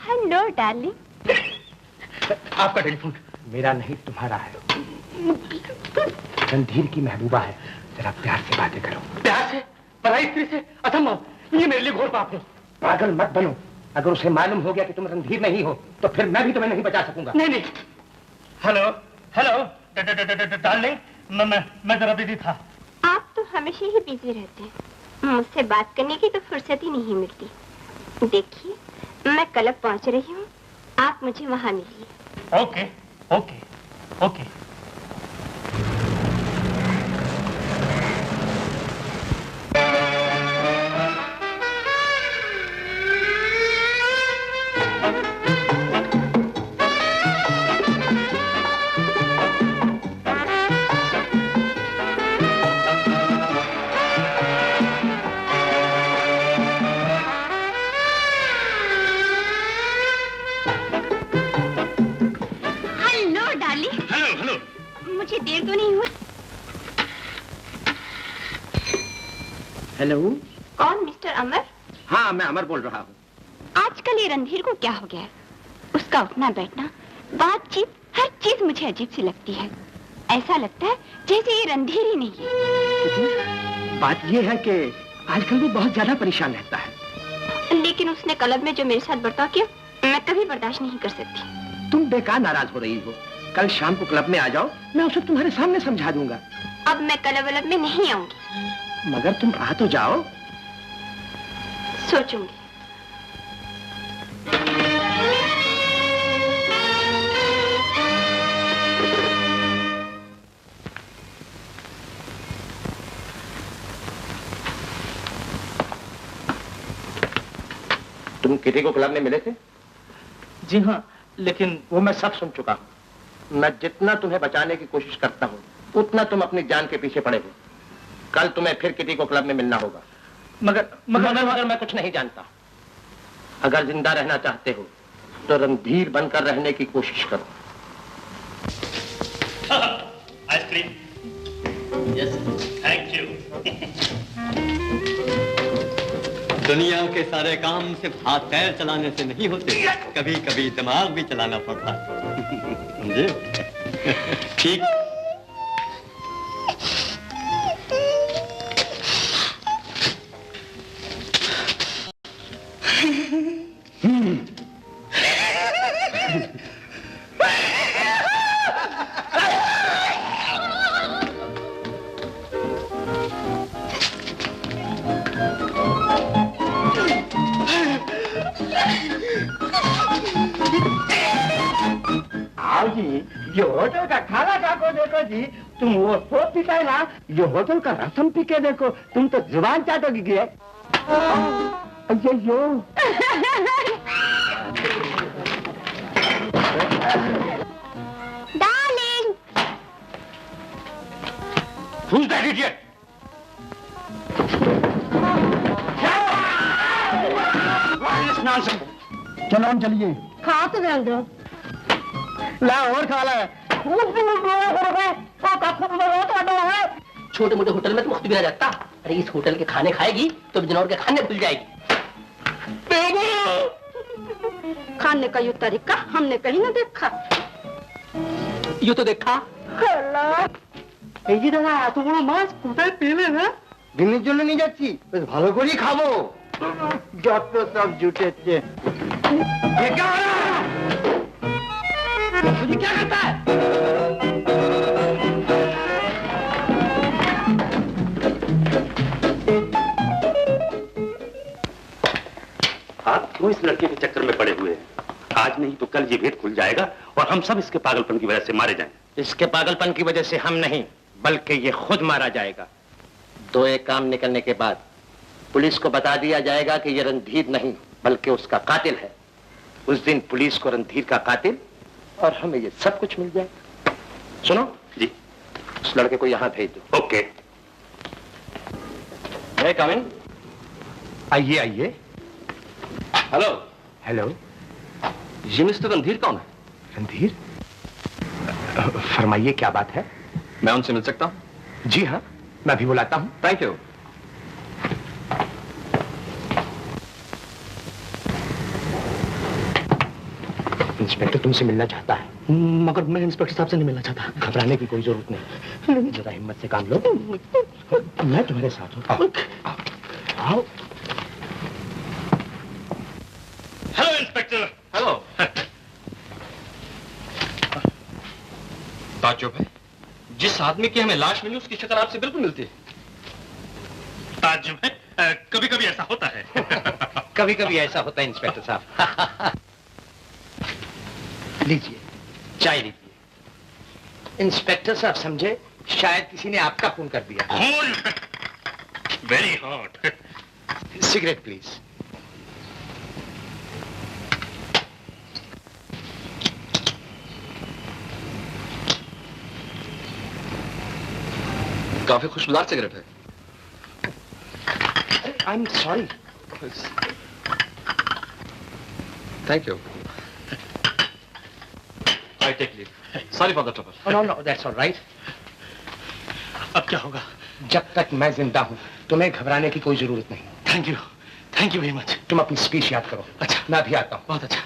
Hello darling. आपका टेलीफोन? मेरा नहीं, तुम्हारा है। रणधीर की महबूबा है, जरा प्यार से बातें करो। प्यार से? पराई स्त्री से? असंभव, ये मेरे लिए घोर पाप है। पागल मत बनो। अगर उसे मालूम हो गया कि तुम रणधीर नहीं हो तो फिर मैं भी तुम्हें नहीं बचा सकूंगा। नहीं नहीं। हेलो हेलो डार्लिंग, मैं जरा बिजी था। आप तो हमेशा ही बिजी रहते हैं, मुझसे बात करने की तो फुर्सत ही नहीं मिलती। देखिए, मैं क्लब पहुंच रही हूँ, आप मुझे वहाँ मिलिए। Okay okay okay. मुझे देर तो नहीं हुई? हेलो, कौन? मिस्टर अमर? हाँ, मैं अमर बोल रहा हूँ। आजकल ये रणधीर को क्या हो गया है? उसका उठना बैठना, बातचीत, हर चीज मुझे अजीब सी लगती है। ऐसा लगता है जैसे ये रणधीर ही नहीं है। बात ये है कि आजकल वो बहुत ज्यादा परेशान रहता है। लेकिन उसने क्लब में जो मेरे साथ बर्ताव किया मैं कभी बर्दाश्त नहीं कर सकती। तुम बेकार नाराज हो रही हो। कल शाम को क्लब में आ जाओ, मैं उसे तुम्हारे सामने समझा दूंगा। अब मैं क्लब वलब में नहीं आऊंगी। मगर तुम आ तो जाओ। सोचूंगी। तुम किटी को क्लब में मिले थे? जी हाँ, लेकिन वो मैं सब सुन चुका हूँ। मैं जितना तुम्हें बचाने की कोशिश करता हूँ उतना तुम अपनी जान के पीछे पड़े हो। कल तुम्हें फिर किटी को क्लब में मिलना होगा। मगर मैं कुछ नहीं जानता। अगर जिंदा रहना चाहते हो तो रणधीर बनकर रहने की कोशिश करो। आइसक्रीम। Yes thank you. दुनिया के सारे काम सिर्फ हाथ पैर चलाने से नहीं होते, कभी कभी दिमाग भी चलाना पड़ता है। समझे? ठीक। आओ जी, ये होटल का खाना खा को देखो जी। तुम वो सोप पीता है ना, ये होटल का रसम पी के देखो, तुम तो जुबान चाटोगी। अयो डार्लिंग। Who's that idiot? चलो हम चलिए। खा तो जान दो। ला और खा ला। छोटे मोटे होटल में तो मुफ्त भी रह जाता। अरे इस होटल के खाने खाएगी तो बिजनौर के खाने भूल जाएगी। खाने का ये तरीका हमने कहीं ना देखा। यू तो देखा। এই দাদা এত বড় মাছ কোথায় পেলে না? দিনের জন্য নিয়ে যাচ্ছি, বেশ ভালো করেই খাবো। যত সব জুটেছে। तुझे क्या करता है? आप क्यों इस लड़के के चक्कर में पड़े हुए हैं? आज नहीं तो कल ये भेद खुल जाएगा और हम सब इसके पागलपन की वजह से मारे जाएंगे। इसके पागलपन की वजह से हम नहीं, बल्कि ये खुद मारा जाएगा। दो एक काम निकलने के बाद पुलिस को बता दिया जाएगा कि ये रणधीर नहीं बल्कि उसका कातिल है। उस दिन पुलिस को रणधीर का कातिल और हमें ये सब कुछ मिल जाएगा। सुनो जी, उस लड़के को यहाँ भेज दो। ओके। कम इन। आइए आइए। हेलो। हेलो। ये मिस्टर रणधीर कौन है? रणधीर? फरमाइए क्या बात है? मैं उनसे मिल सकता हूँ? जी हाँ, मैं भी बुलाता हूँ। Thank you. इंस्पेक्टर तुमसे मिलना चाहता है। मगर मैं इंस्पेक्टर साहब से नहीं मिलना चाहता। घबराने की कोई जरूरत नहीं, जरा हिम्मत से काम लो। मैं तुम्हारे साथ हूँ। आओ, आओ। Hello inspector. हेलो। ताज्जुब है, जिस आदमी की हमें लाश मिली उसकी शक्ल आपसे बिल्कुल मिलती है। ताज्जुब है, कभी कभी ऐसा होता है। कभी कभी ऐसा होता है इंस्पेक्टर साहब। लीजिए, चाय लीजिए। इंस्पेक्टर साहब समझे शायद किसी ने आपका खून कर दिया। खून? Very hot. Cigarette please. काफी खुशबूदार सिगरेट है। I am sorry. Thank you. I take leave. Sorry for the trouble. Oh, no, that's all right. अब क्या होगा? जब तक मैं जिंदा हूँ तुम्हें घबराने की कोई जरूरत नहीं। Thank you very much. तुम अपनी स्पीच याद करो। अच्छा, मैं अभी आता हूँ। बहुत अच्छा।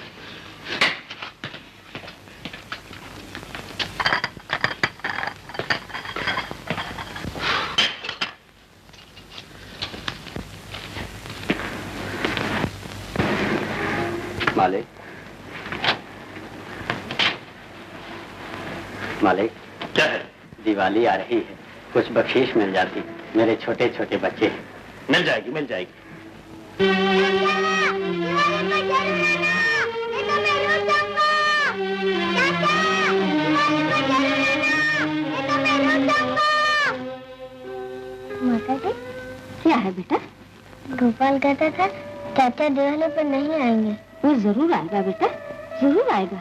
मालिक, मालिक, क्या है? दिवाली आ रही है, कुछ बख्शीश मिल जाती। मेरे छोटे छोटे बच्चे हैं। मिल जाएगी, मिल जाएगी। क्या है बेटा? गोपाल कहता था चाचा दिवाली पर नहीं आएंगे। वो जरूर आएगा बेटा, जरूर आएगा।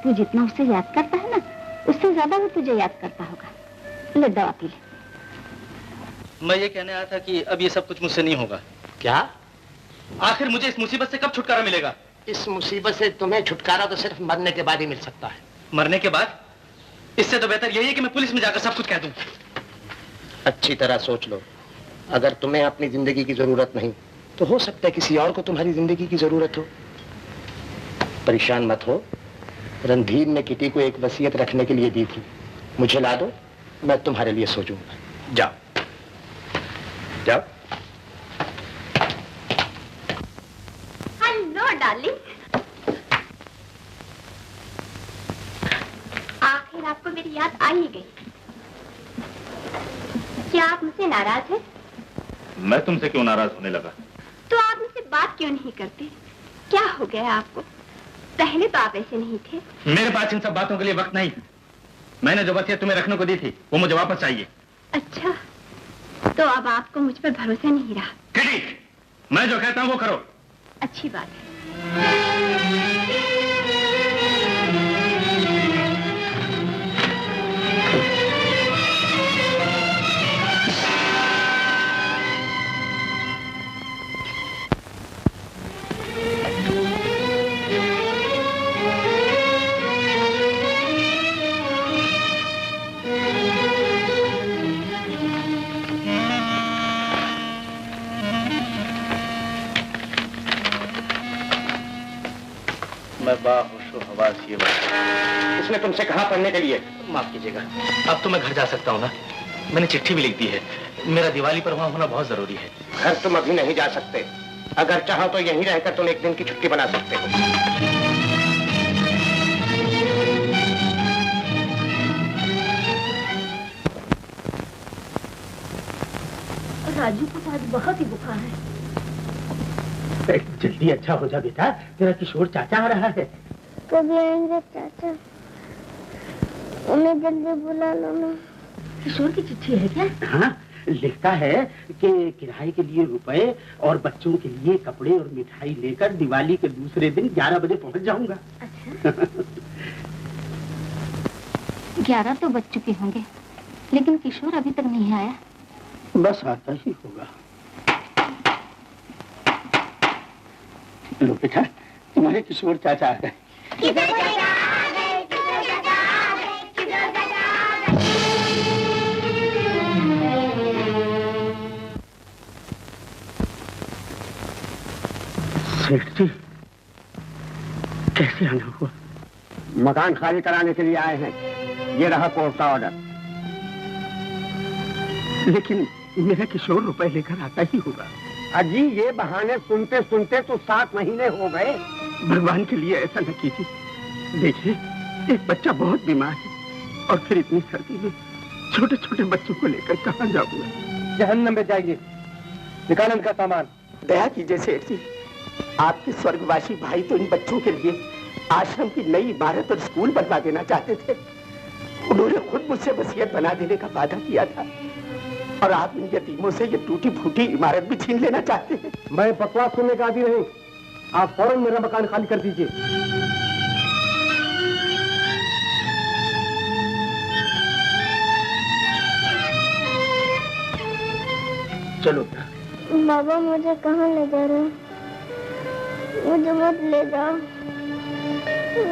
तू जितना उससे याद करता है ना, उससे ज्यादा वो तुझे याद करता होगा। ले दवा पी ले। मैं ये कहने आया था कि अब ये सब कुछ मुझसे नहीं होगा। क्या? आखिर मुझे इस मुसीबत से कब छुटकारा मिलेगा? इस मुसीबत से तुम्हें छुटकारा तो सिर्फ मरने के बाद ही मिल सकता है। मरने के बाद? इससे तो बेहतर यही है कि मैं पुलिस में जाकर सब कुछ कह दूं। अच्छी तरह सोच लो, अगर तुम्हें अपनी जिंदगी की जरूरत नहीं तो हो सकता है किसी और को तुम्हारी जिंदगी की जरूरत हो। परेशान मत हो, रणधीर ने किटी को एक वसीयत रखने के लिए दी थी। मुझे ला दो, मैं तुम्हारे लिए सोचूंगा। जाओ जाओ। हेलो डार्लिंग, आखिर आपको मेरी याद आ ही गई। क्या आप मुझसे नाराज हैं? मैं तुमसे क्यों नाराज होने लगा? तो आप मुझसे बात क्यों नहीं करते? क्या हो गया आपको? पहले तो आप ऐसे नहीं थे। मेरे पास इन सब बातों के लिए वक्त नहीं। मैंने जो वसीयत तुम्हें रखने को दी थी वो मुझे वापस चाहिए। अच्छा, तो अब आपको मुझ पर भरोसा नहीं रहा। किटी, मैं जो कहता हूँ वो करो। अच्छी बात है। मैं बाहोशो हवास ये बात। इसने तुमसे कहा पढ़ने के लिए? माफ कीजिएगा, अब तो मैं घर जा सकता हूँ ना? मैंने चिट्ठी भी लिख दी है। मेरा दिवाली पर वहाँ होना बहुत जरूरी है। घर तुम अभी नहीं जा सकते। अगर चाहो तो यहीं रहकर तुम एक दिन की छुट्टी बना सकते हो। राजू को आज बहुत ही बुखार है। जल्दी अच्छा हो जा बेटा, तेरा किशोर चाचा आ रहा है। कभी आएंगे चाचा? उन्हें जल्दी बुला लो ना। किशोर की चिट्ठी है क्या? हाँ, लिखता है कि किराए के लिए रुपए और बच्चों के लिए कपड़े और मिठाई लेकर दिवाली के दूसरे दिन 11 बजे पहुंच जाऊंगा। अच्छा। 11 तो बज चुके होंगे, लेकिन किशोर अभी तक नहीं आया। बस आता ही होगा। लो बेटा, तुम्हारे किशोर चाचा आ गए। सेठ जी, कैसे आना हुआ? मकान खाली कराने के लिए आए हैं। ये रहा कोर्ट का ऑर्डर। लेकिन मेरा किशोर रुपए लेकर आता ही होगा। अजी, ये बहाने सुनते सुनते तो 7 महीने हो गए। भगवान के लिए ऐसा न कीजिए। देखिए, एक बच्चा बहुत बीमार है और फिर इतनी सर्दी में छोटे छोटे बच्चों को लेकर कहाँ जाऊंगा? जहन्नम में जाइए, निकालन का सामान। दया कीजिए सेठ जी, आपके स्वर्गवासी भाई तो इन बच्चों के लिए आश्रम की नई इमारत और स्कूल बनवा देना चाहते थे। उन्होंने खुद मुझसे वसीयत बना देने का वादा किया था, और आप इन यतीमों से ये टूटी फूटी इमारत भी छीन लेना चाहते हैं। मैं बकवास सुनने का आदि नहीं। आप फौरन मेरा मकान खाली कर दीजिए। चलो। बाबा, मुझे कहाँ ले जा रहे हो? मुझे मत ले जाओ,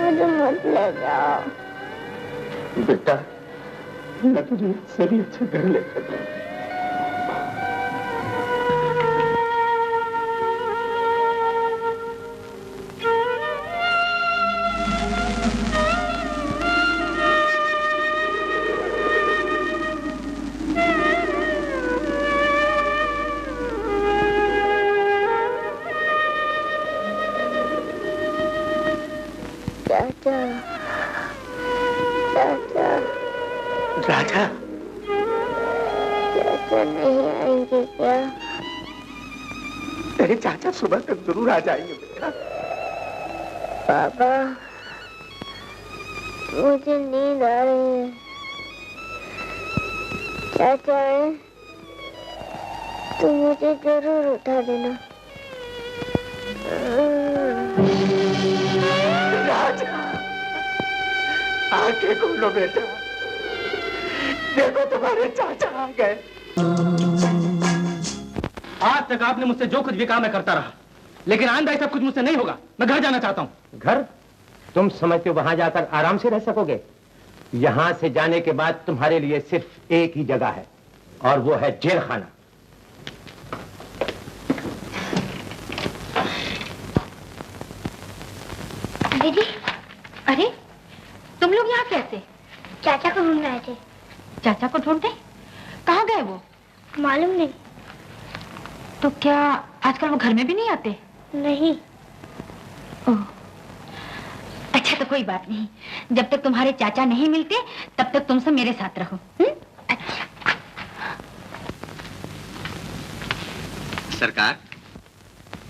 मुझे मत ले जाओ। बेटा, मैं तुझे सभी अच्छा घर लेकर जाऊंगा। चाचा, चाचा, राजा, चाचा नहीं आएंगे क्या? तेरे चाचा सुबह तक जरूर आ जाएंगे बेटा। पापा, मुझे नींद आ रही है। चाचा आए तो मुझे जरूर उठा देना। राजा, आंखें खोलो बेटा, देखो तुम्हारे चाचा आ गए। आज तक आपने मुझसे जो कुछ भी कहा मैं करता रहा, लेकिन आंदा सब कुछ मुझसे नहीं होगा। मैं घर जाना चाहता हूँ। घर? तुम समझते हो वहां जाकर आराम से रह सकोगे? यहां से जाने के बाद तुम्हारे लिए सिर्फ एक ही जगह है, और वो है जेल खाना। दीदी, अरे तुम लोग यहाँ कैसे? चाचा को ढूंढ रहे थे। चाचा को ढूंढते? कहाँ गए वो? मालूम नहीं। तो क्या आजकल वो घर में भी नहीं आते? नहीं। ओह, अच्छा तो कोई बात नहीं। जब तक तुम्हारे चाचा नहीं मिलते तब तक तुम सब मेरे साथ रहो। अच्छा। सरकार,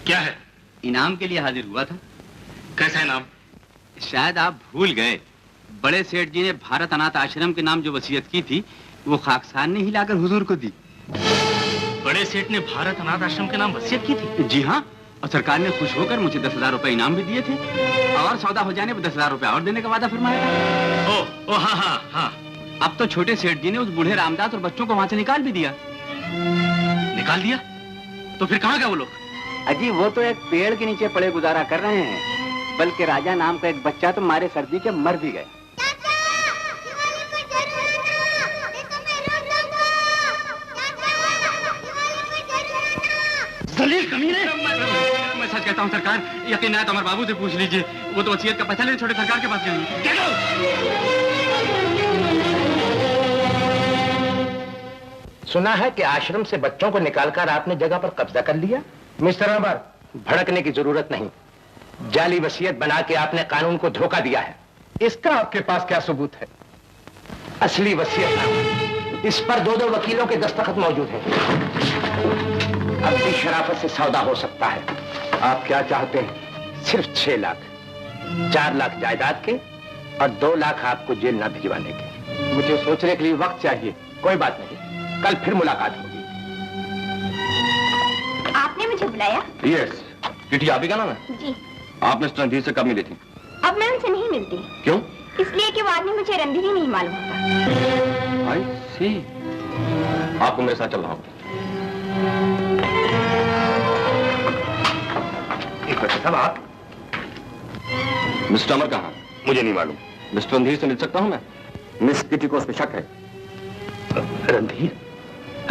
क्या है? इनाम के लिए हाजिर हुआ था। कैसा इनाम? शायद आप भूल गए, बड़े सेठ जी ने भारत अनाथ आश्रम के नाम जो वसीयत की थी वो खाकसार ने ही लाकर हुजूर को दी। बड़े सेठ ने भारत अनाथ आश्रम के नाम वसीयत की थी? जी हाँ, और सरकार ने खुश होकर मुझे 10,000 रुपए इनाम भी दिए थे, और सौदा हो जाने पर 10,000 रुपए और देने का वादा फरमाया था। ओ हाँ हाँ हाँ। अब तो छोटे सेठ जी ने उस बूढ़े रामदास और बच्चों को वहां से निकाल भी दिया। निकाल दिया? तो फिर कहाँ गए वो लोग? अजी वो तो एक पेड़ के नीचे पड़े गुजारा कर रहे हैं, बल्कि राजा नाम का एक बच्चा तो मारे सर्दी के मर भी गए। दलील कमीने! मैं सच कहता हूँ सरकार, यकीन है तो हमारे बाबू से पूछ लीजिए, वो तो वसीयत का पैसा लेने छोटे सरकार के पास गए। सुना है कि आश्रम से बच्चों को निकालकर आपने जगह पर कब्जा कर लिया। मिस्टर अमर, भड़कने की जरूरत नहीं। जाली वसीयत बना के आपने कानून को धोखा दिया है। इसका आपके पास क्या सबूत है? असली वसीयत, इस पर 2-2 वकीलों के दस्तखत मौजूद हैं। अपनी शराफत से सौदा हो सकता है। आप क्या चाहते हैं? सिर्फ 6 लाख, 4 लाख जायदाद के और 2 लाख आपको जेल न भिजवाने के। मुझे सोचने के लिए वक्त चाहिए। कोई बात नहीं, कल फिर मुलाकात होगी। आपने मुझे बुलाया? यस। किटी आप ही का नाम है? जी। आप मिस्टर रणधीर से कब मिली थी? अब मैं उनसे नहीं मिलती। क्यों? इसलिए कि वो आदमी मुझे रणधीर ही नहीं मालूम होता। आई सी। आपको मेरे साथ चलना होगा। साहब आप? मिस्टर अमर कहाँ? मुझे नहीं मालूम। मिस्टर रणधीर से मिल सकता हूँ मैं? मिस किटी को उस पर शक है। रणधीर?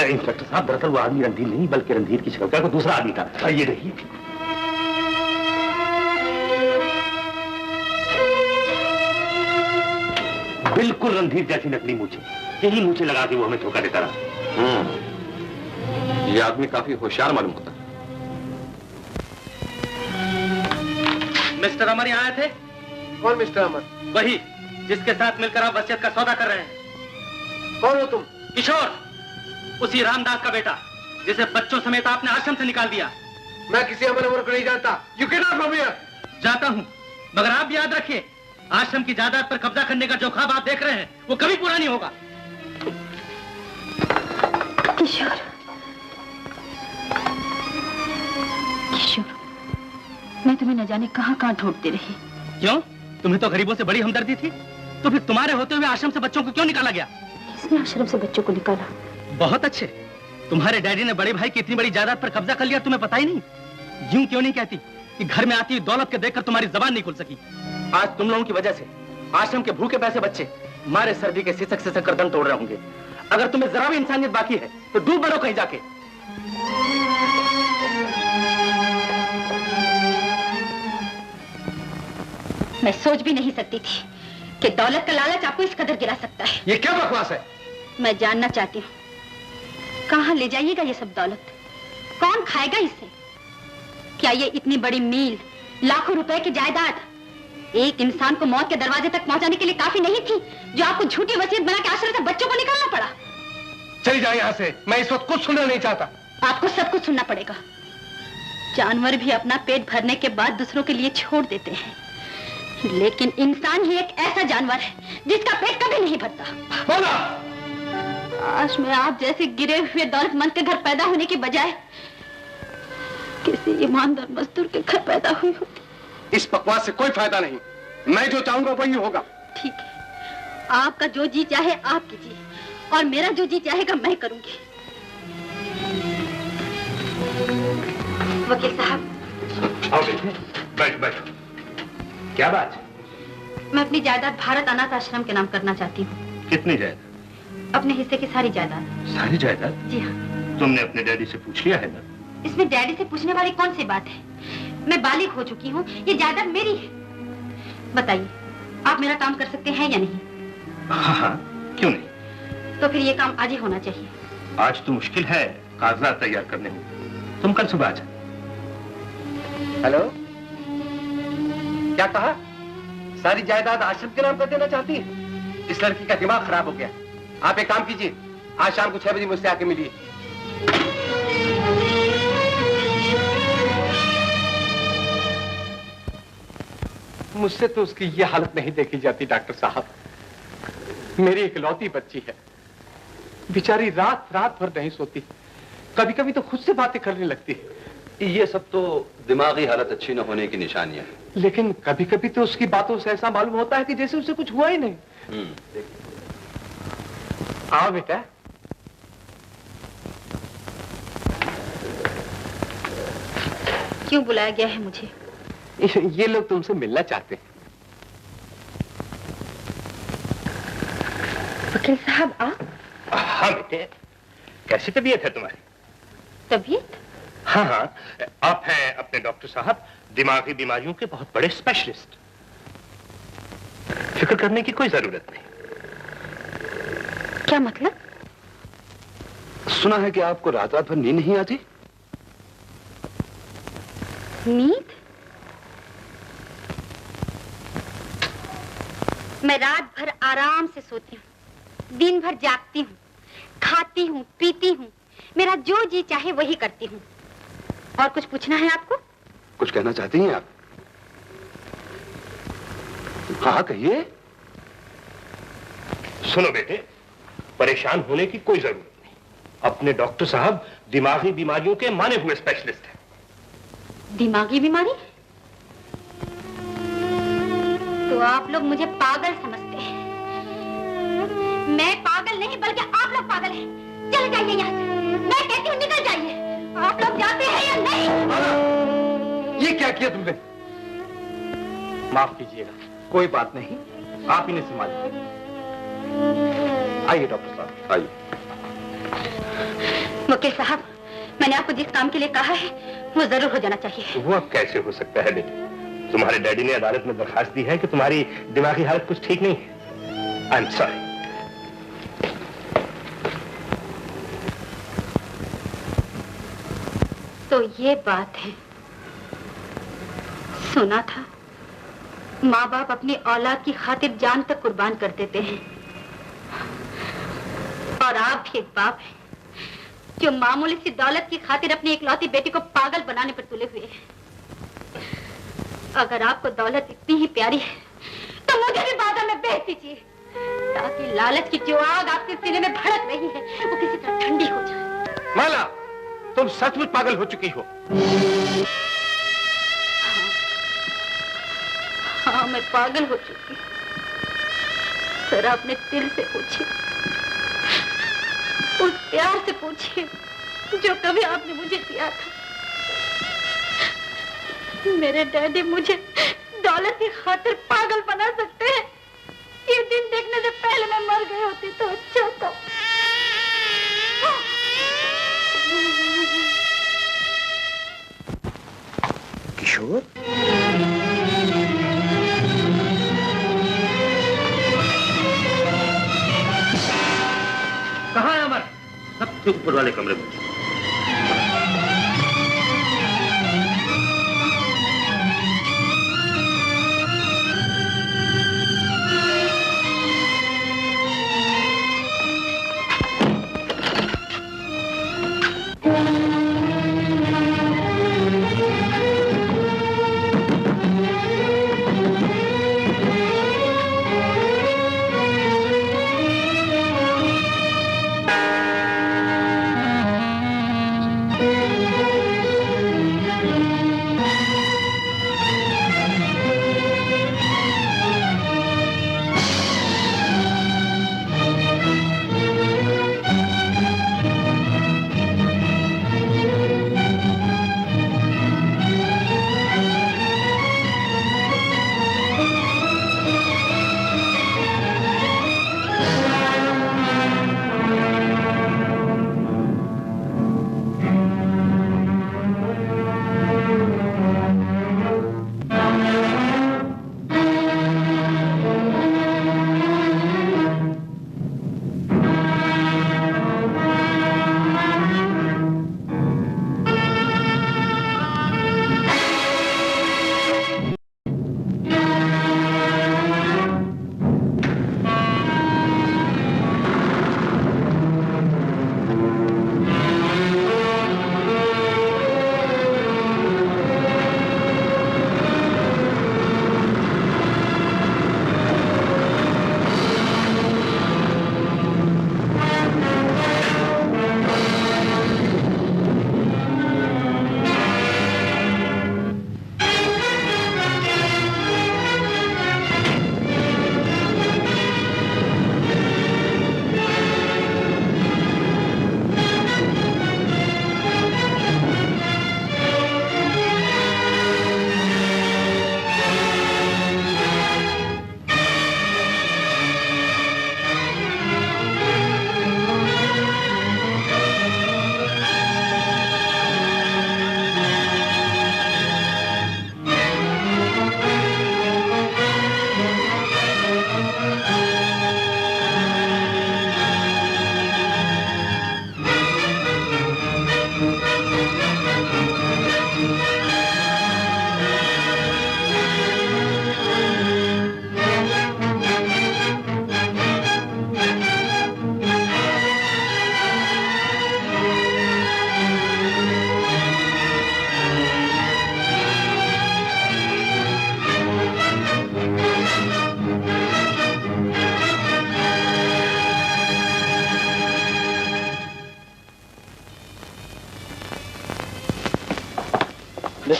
इंस्पेक्टर साहब, दरअसल वो आदमी रणधीर नहीं बल्कि रणधीर की शक्ल का कोई दूसरा आदमी था। ये देखिए। बिल्कुल रणधीर जैसी नकली मूछें, यही मूछें लगा के वो हमें धोखा देता रहा। ये आदमी काफी होशियार मालूम होता है। मिस्टर अमर यहाँ आए थे? कौन मिस्टर अमर? वही जिसके साथ मिलकर आप वसीयत का सौदा कर रहे हैं। कौन हो तुम? किशोर, उसी रामदास का बेटा जिसे बच्चों समेत आपने आश्रम से निकाल दिया। मैं किसी अमर को नहीं जानता। You can not come here. जाता हूं, मगर आप भी याद रखिए, आश्रम की जायदाद पर कब्जा करने का जो ख्वाब आप देख रहे हैं वो कभी पूरा नहीं होगा। किशोर, किशोर, मैं तुम्हें न जाने कहां ढूंढती रही। क्यों? तुम्हें तो गरीबों से बड़ी हमदर्दी थी, तो फिर तुम्हारे होते हुए आश्रम से बच्चों को क्यों निकाला गया? किसने आश्रम से बच्चों को निकाला? बहुत अच्छे, तुम्हारे डैडी ने बड़े भाई की इतनी बड़ी जायदाद पर कब्जा कर लिया, तुम्हें पता ही नहीं। यूं क्यों नहीं कहती कि घर में आती हुई दौलत के देखकर तुम्हारी जबान नहीं खुल सकी। आज तुम लोगों की वजह से आश्रम के भूखे पैसे बच्चे मारे सर्दी के सिसक सिसक कर दम तोड़ रहे होंगे। अगर तुम्हें जरा भी इंसानियत बाकी है तो डूब मरो कहीं जाके। मैं सोच भी नहीं सकती थी कि दौलत का लालच आपको इस कदर गिरा सकता है। ये क्या बकवास है? मैं जानना चाहती हूँ, कहाँ ले जाइएगा ये सब दौलत? कौन खाएगा इसे? क्या ये इतनी बड़ी मील, लाखों रुपए की जायदाद एक इंसान को मौत के दरवाजे तक पहुंचाने के लिए काफी नहीं थी जो आपको झूठी वसीयत बना के आश्रय से बच्चों को निकालना पड़ा। चली जाए यहाँ से, मैं इस वक्त कुछ सुनना नहीं चाहता। आपको सब कुछ सुनना पड़ेगा। जानवर भी अपना पेट भरने के बाद दूसरों के लिए छोड़ देते हैं, लेकिन इंसान ही एक ऐसा जानवर है जिसका पेट कभी नहीं भरता। आज मैं आप जैसे गिरे हुए दौलतमंद के घर पैदा होने की बजाय किसी ईमानदार मजदूर के घर पैदा हुई होती। इस बकवास से कोई फायदा नहीं, मैं जो चाहूंगा वही होगा। ठीक है, आपका जो जी चाहे आप कीजिए और मेरा जो जी चाहेगा मैं करूंगी। वकील साहब। आओ बेटे, बैठो बैठो। क्या बात? मैं अपनी जायदाद भारत अनाथ आश्रम के नाम करना चाहती हूँ। कितनी जायदाद? अपने हिस्से की सारी जायदाद। सारी जायदाद? जी हाँ। तुमने अपने डैडी से पूछ लिया है ना? इसमें डैडी से पूछने वाली कौन सी बात है? मैं बालिग हो चुकी हूँ, ये जायदाद मेरी है। बताइए, आप मेरा काम कर सकते हैं या नहीं? हाँ, क्यों नहीं? तो फिर ये काम आज ही होना चाहिए। आज तो मुश्किल है कागजात तैयार करने में, तुम कल सुबह आ जाओ। हेलो, क्या कहा? सारी जायदाद आश्रम के नाम कर देना चाहती है? इस लड़की का दिमाग खराब हो गया। आप एक काम कीजिए, आज शाम को 6 बजे मुझसे आके मिलिए। मुझसे तो उसकी ये हालत नहीं देखी जाती डॉक्टर साहब। मेरी इकलौती बच्ची है, बेचारी रात रात भर नहीं सोती, कभी कभी तो खुद से बातें करने लगती है। ये सब तो दिमागी हालत अच्छी न होने की निशानियां हैं। लेकिन कभी कभी तो उसकी बातों से ऐसा मालूम होता है कि जैसे उसे कुछ हुआ ही नहीं। आओ बेटा। क्यों बुलाया गया है मुझे? ये लोग तुमसे मिलना चाहते हैं। वकील साहब आप? हाँ बेटे, कैसी तबीयत है तुम्हारी? तबीयत? हाँ हाँ, आप हैं अपने डॉक्टर साहब दिमागी बीमारियों के बहुत बड़े स्पेशलिस्ट। फिक्र करने की कोई जरूरत नहीं। क्या मतलब? सुना है कि आपको रात रात भर नींद नहीं आती। नींद? मैं रात भर आराम से सोती हूँ, दिन भर जागती हूँ, खाती हूँ, पीती हूँ, मेरा जो जी चाहे वही करती हूँ। और कुछ पूछना है आपको? कुछ कहना चाहती हैं आप? हाँ कहिए। सुनो बेटे, परेशान होने की कोई जरूरत नहीं। अपने डॉक्टर साहब दिमागी बीमारियों के माने हुए स्पेशलिस्ट हैं। दिमागी बीमारी? तो आप लोग मुझे पागल समझते हैं। मैं पागल नहीं बल्कि आप लोग पागल हैं। चले जाइए यहाँ से। मैं कहती हूँ निकल जाइए। आप लोग जाते हैं या नहीं? ये क्या किया तुमने? माफ कीजिएगा, कोई बात नहीं, आप इन्हें संभालिए। आइए डॉक्टर साहब, आइए। वकील साहब, मैंने आपको जिस काम के लिए कहा है वो जरूर हो जाना चाहिए। वो अब कैसे हो सकता है बेटे? तुम्हारे डैडी ने अदालत में दरखास्त दी है कि तुम्हारी दिमागी हालत कुछ ठीक नहीं है। I am sorry. तो ये बात है। सुना था माँ बाप अपनी औलाद की खातिर जान तक कुर्बान कर देते हैं, और आप भी एक बाप हैं जो मामूली सी दौलत की खातिर अपनी इकलौती बेटी को पागल बनाने पर तुले हुए हैं। अगर आपको दौलत इतनी ही प्यारी है तो मुझे भी बाजार में बेच दीजिए, ताकि लालच की जो आग आपके सीने में भड़क रही है वो किसी तरह ठंडी हो जाए। माला, तुम सचमुच पागल हो चुकी हो। हाँ, मैं पागल हो चुकी हूँ। जरा अपने दिल से पूछिए, उस प्यार से पूछिए जो कभी आपने मुझे दिया था। मेरे डैडी मुझे दौलत की खातिर पागल बना सकते हैं। ये दिन देखने से पहले मैं मर गई होती तो अच्छा था। किशोर, कहाँ है अमर? सबसे ऊपर वाले कमरे में।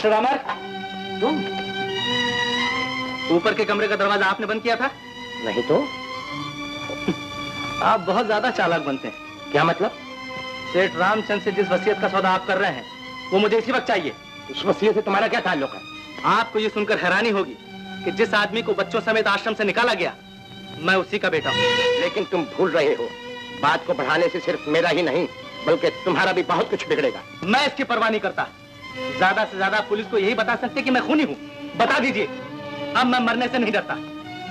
मिस्टर अमर, तुम ऊपर के कमरे का दरवाजा आपने बंद किया था? नहीं तो? आप बहुत ज्यादा चालाक बनते हैं। क्या मतलब? सेठ रामचंद्र से जिस वसीयत का सौदा आप कर रहे हैं वो मुझे इसी वक्त चाहिए। उस वसीयत से तुम्हारा क्या ताल्लुक है? आपको ये सुनकर हैरानी होगी कि जिस आदमी को बच्चों समेत आश्रम से निकाला गया मैं उसी का बेटा हूँ। लेकिन तुम भूल रहे हो, बात को बढ़ाने से सिर्फ मेरा ही नहीं बल्कि तुम्हारा भी बहुत कुछ बिगड़ेगा। मैं इसकी परवाह नहीं करता। ज्यादा से ज्यादा पुलिस को यही बता सकते कि मैं खूनी हूँ। बता दीजिए। अब मैं मरने से नहीं डरता,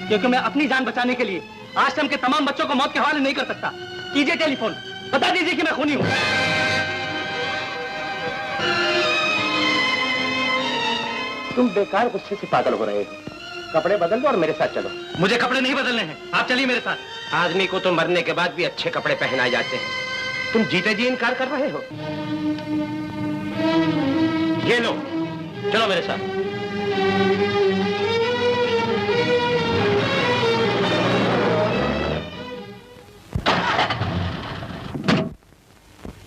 क्योंकि मैं अपनी जान बचाने के लिए आश्रम के तमाम बच्चों को मौत के हवाले नहीं कर सकता। कीजिए टेलीफोन, बता दीजिए कि मैं खूनी हूँ। तुम बेकार गुस्से से पागल हो रहे हो। कपड़े बदल दो और मेरे साथ चलो। मुझे कपड़े नहीं बदलने हैं, आप चलिए मेरे साथ। आदमी को तो मरने के बाद भी अच्छे कपड़े पहनाए जाते हैं, तुम जीते जी इनकार कर रहे हो। ये लो, चलो मेरे साथ।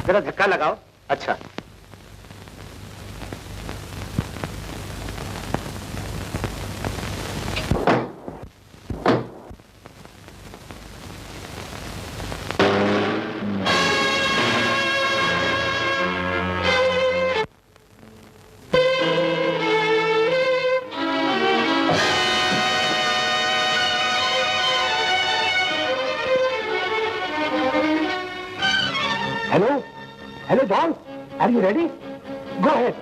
जरा धक्का लगाओ। अच्छा। Hello, Don. Are you ready? Go ahead.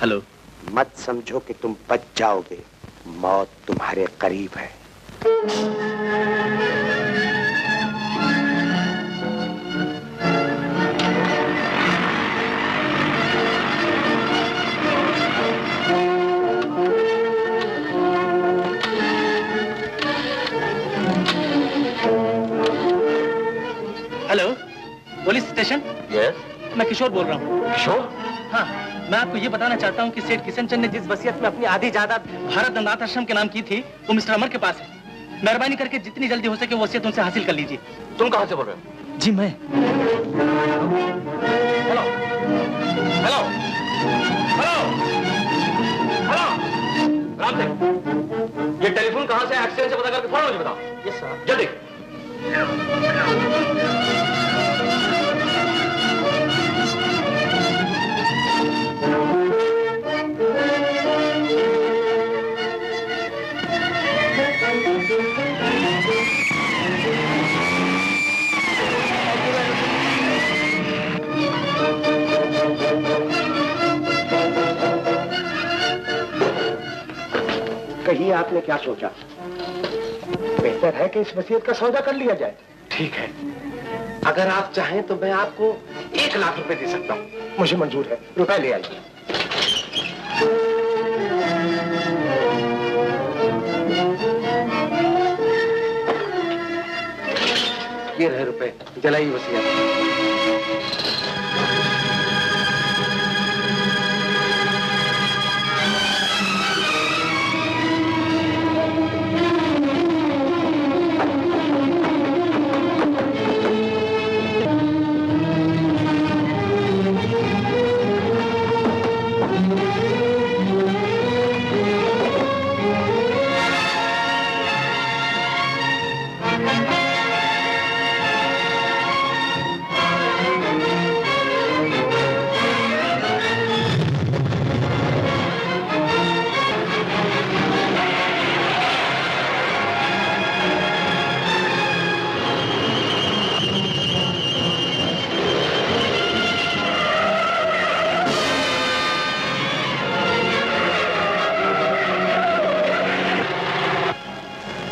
Hello. मत समझो कि तुम बच जाओगे, मौत तुम्हारे करीब है। Police station? यस। मैं किशोर बोल रहा हूँ। किशोर? हाँ, मैं आपको ये बताना चाहता हूँ कि सेठ किशन चंद ने जिस वसीयत में अपनी आधी जायदाद भारत अनाथ आश्रम के नाम की थी, वो मिस्टर अमर के पास है। मेहरबानी करके जितनी जल्दी हो सके वो वसीयत उनसे हासिल कर लीजिए। तुम कहाँ से बोल रहे हो? जी मैं। Hello hello hello hello Ram Singh, ये टेलीफोन कहाँ से एक्सचेंज से पता करके फौरन मुझे बताओ। Yes sir. जल्दी। कहिए आपने क्या सोचा? बेहतर है कि इस वसीयत का सौदा कर लिया जाए। ठीक है, अगर आप चाहें तो मैं आपको 1 लाख रुपए दे सकता हूँ। मुझे मंजूर है, रुपए ले आइए। ये रहे रुपए, जलाइए वसीयत।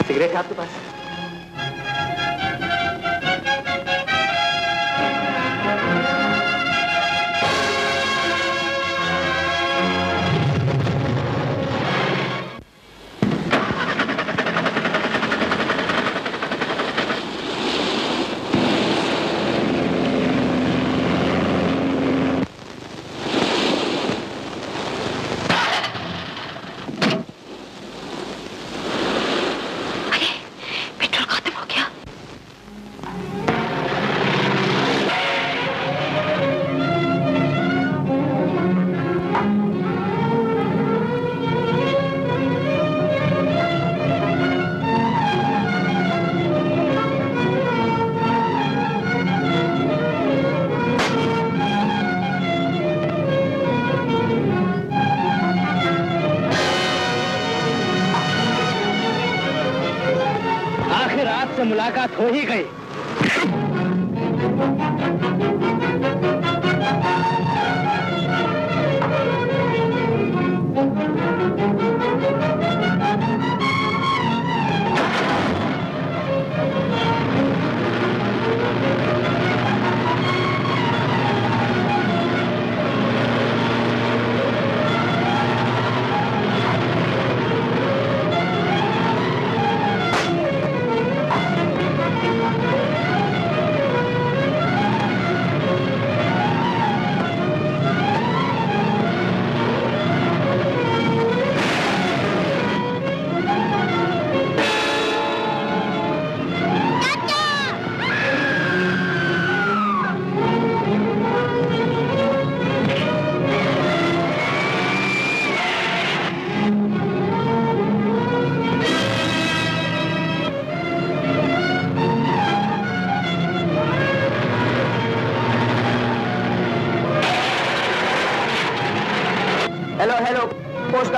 सिगरेट है आपके पास? मुलाकात हो ही गई।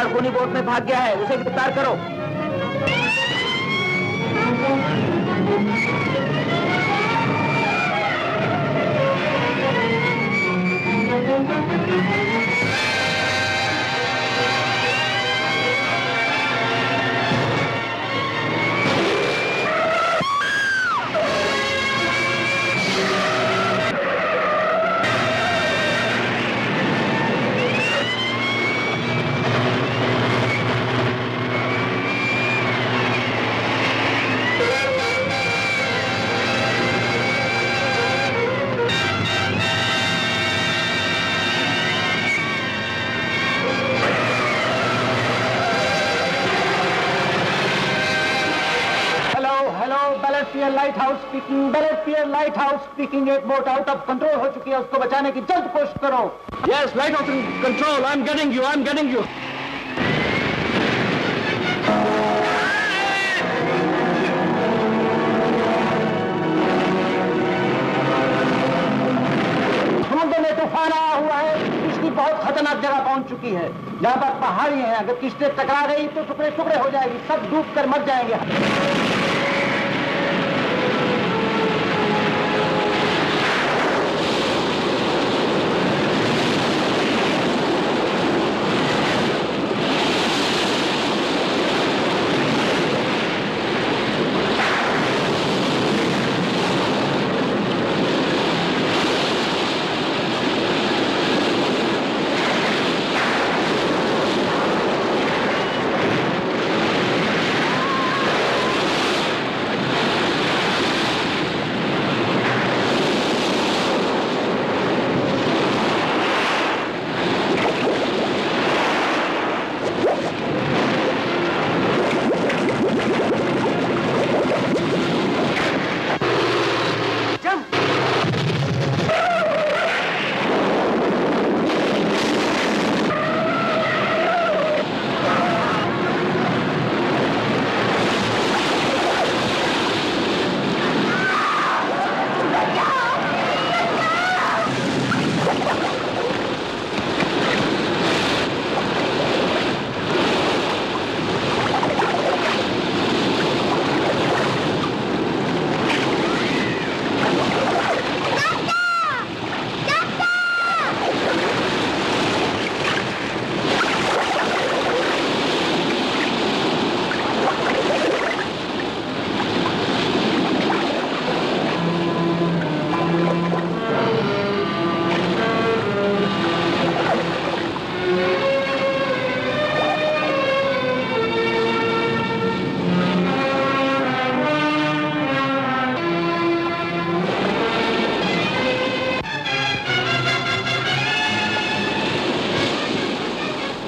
खूनी बोट में भाग गया है, उसे गिरफ्तार करो। लाइट हाउस स्पीकिंग, बैलेट पियर लाइट हाउस स्पीकिंग। एक बोट आउट ऑफ कंट्रोल हो चुकी है, उसको बचाने की जल्द कोशिश करो। Yes, light house control, I am getting you. समुद्र में तूफान आया हुआ है, किश्ती बहुत खतरनाक जगह पहुंच चुकी है। यहाँ पर पहाड़ी है, अगर किश्ती टकरा गई तो टुकड़े टुकड़े हो जाएगी, सब डूब कर मर जाएंगे।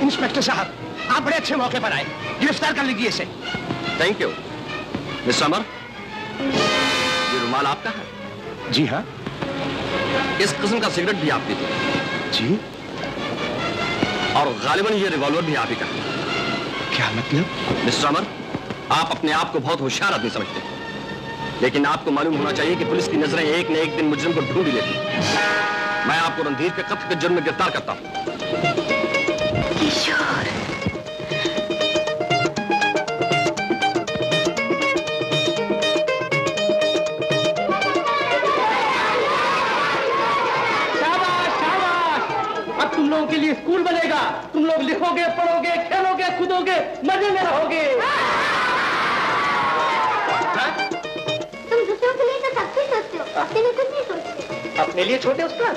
इंस्पेक्टर साहब, आप बड़े अच्छे मौके पर आए, गिरफ्तार कर लीजिए इसे। Thank you. मिस्टर अमर, ये रुमाल आपका है? जी हाँ। इस किस्म का सिगरेट भी आप पीते हैं? जी। और गालिबन ये रिवॉल्वर भी आप ही का है? क्या मतलब? मिस्टर अमर, आप अपने आप को बहुत होशियार आदमी समझते हैं, लेकिन आपको मालूम होना चाहिए कि पुलिस की नजरें एक न एक दिन मुजरिम को ढूंढ ही लेती हैं। मैं आपको रणधीर के कत्ल के जुर्म में गिरफ्तार करता हूं। किशोर, तुम लोगों के लिए स्कूल बनेगा, तुम लोग लिखोगे, पढ़ोगे, खेलोगे, कूदोगे, मजे में रहोगे। तुम दूसरों के लिए तो सब कुछ सोचते हो, अपने लिए कुछ नहीं सोचते। अपने लिए छोटे उस्ताद,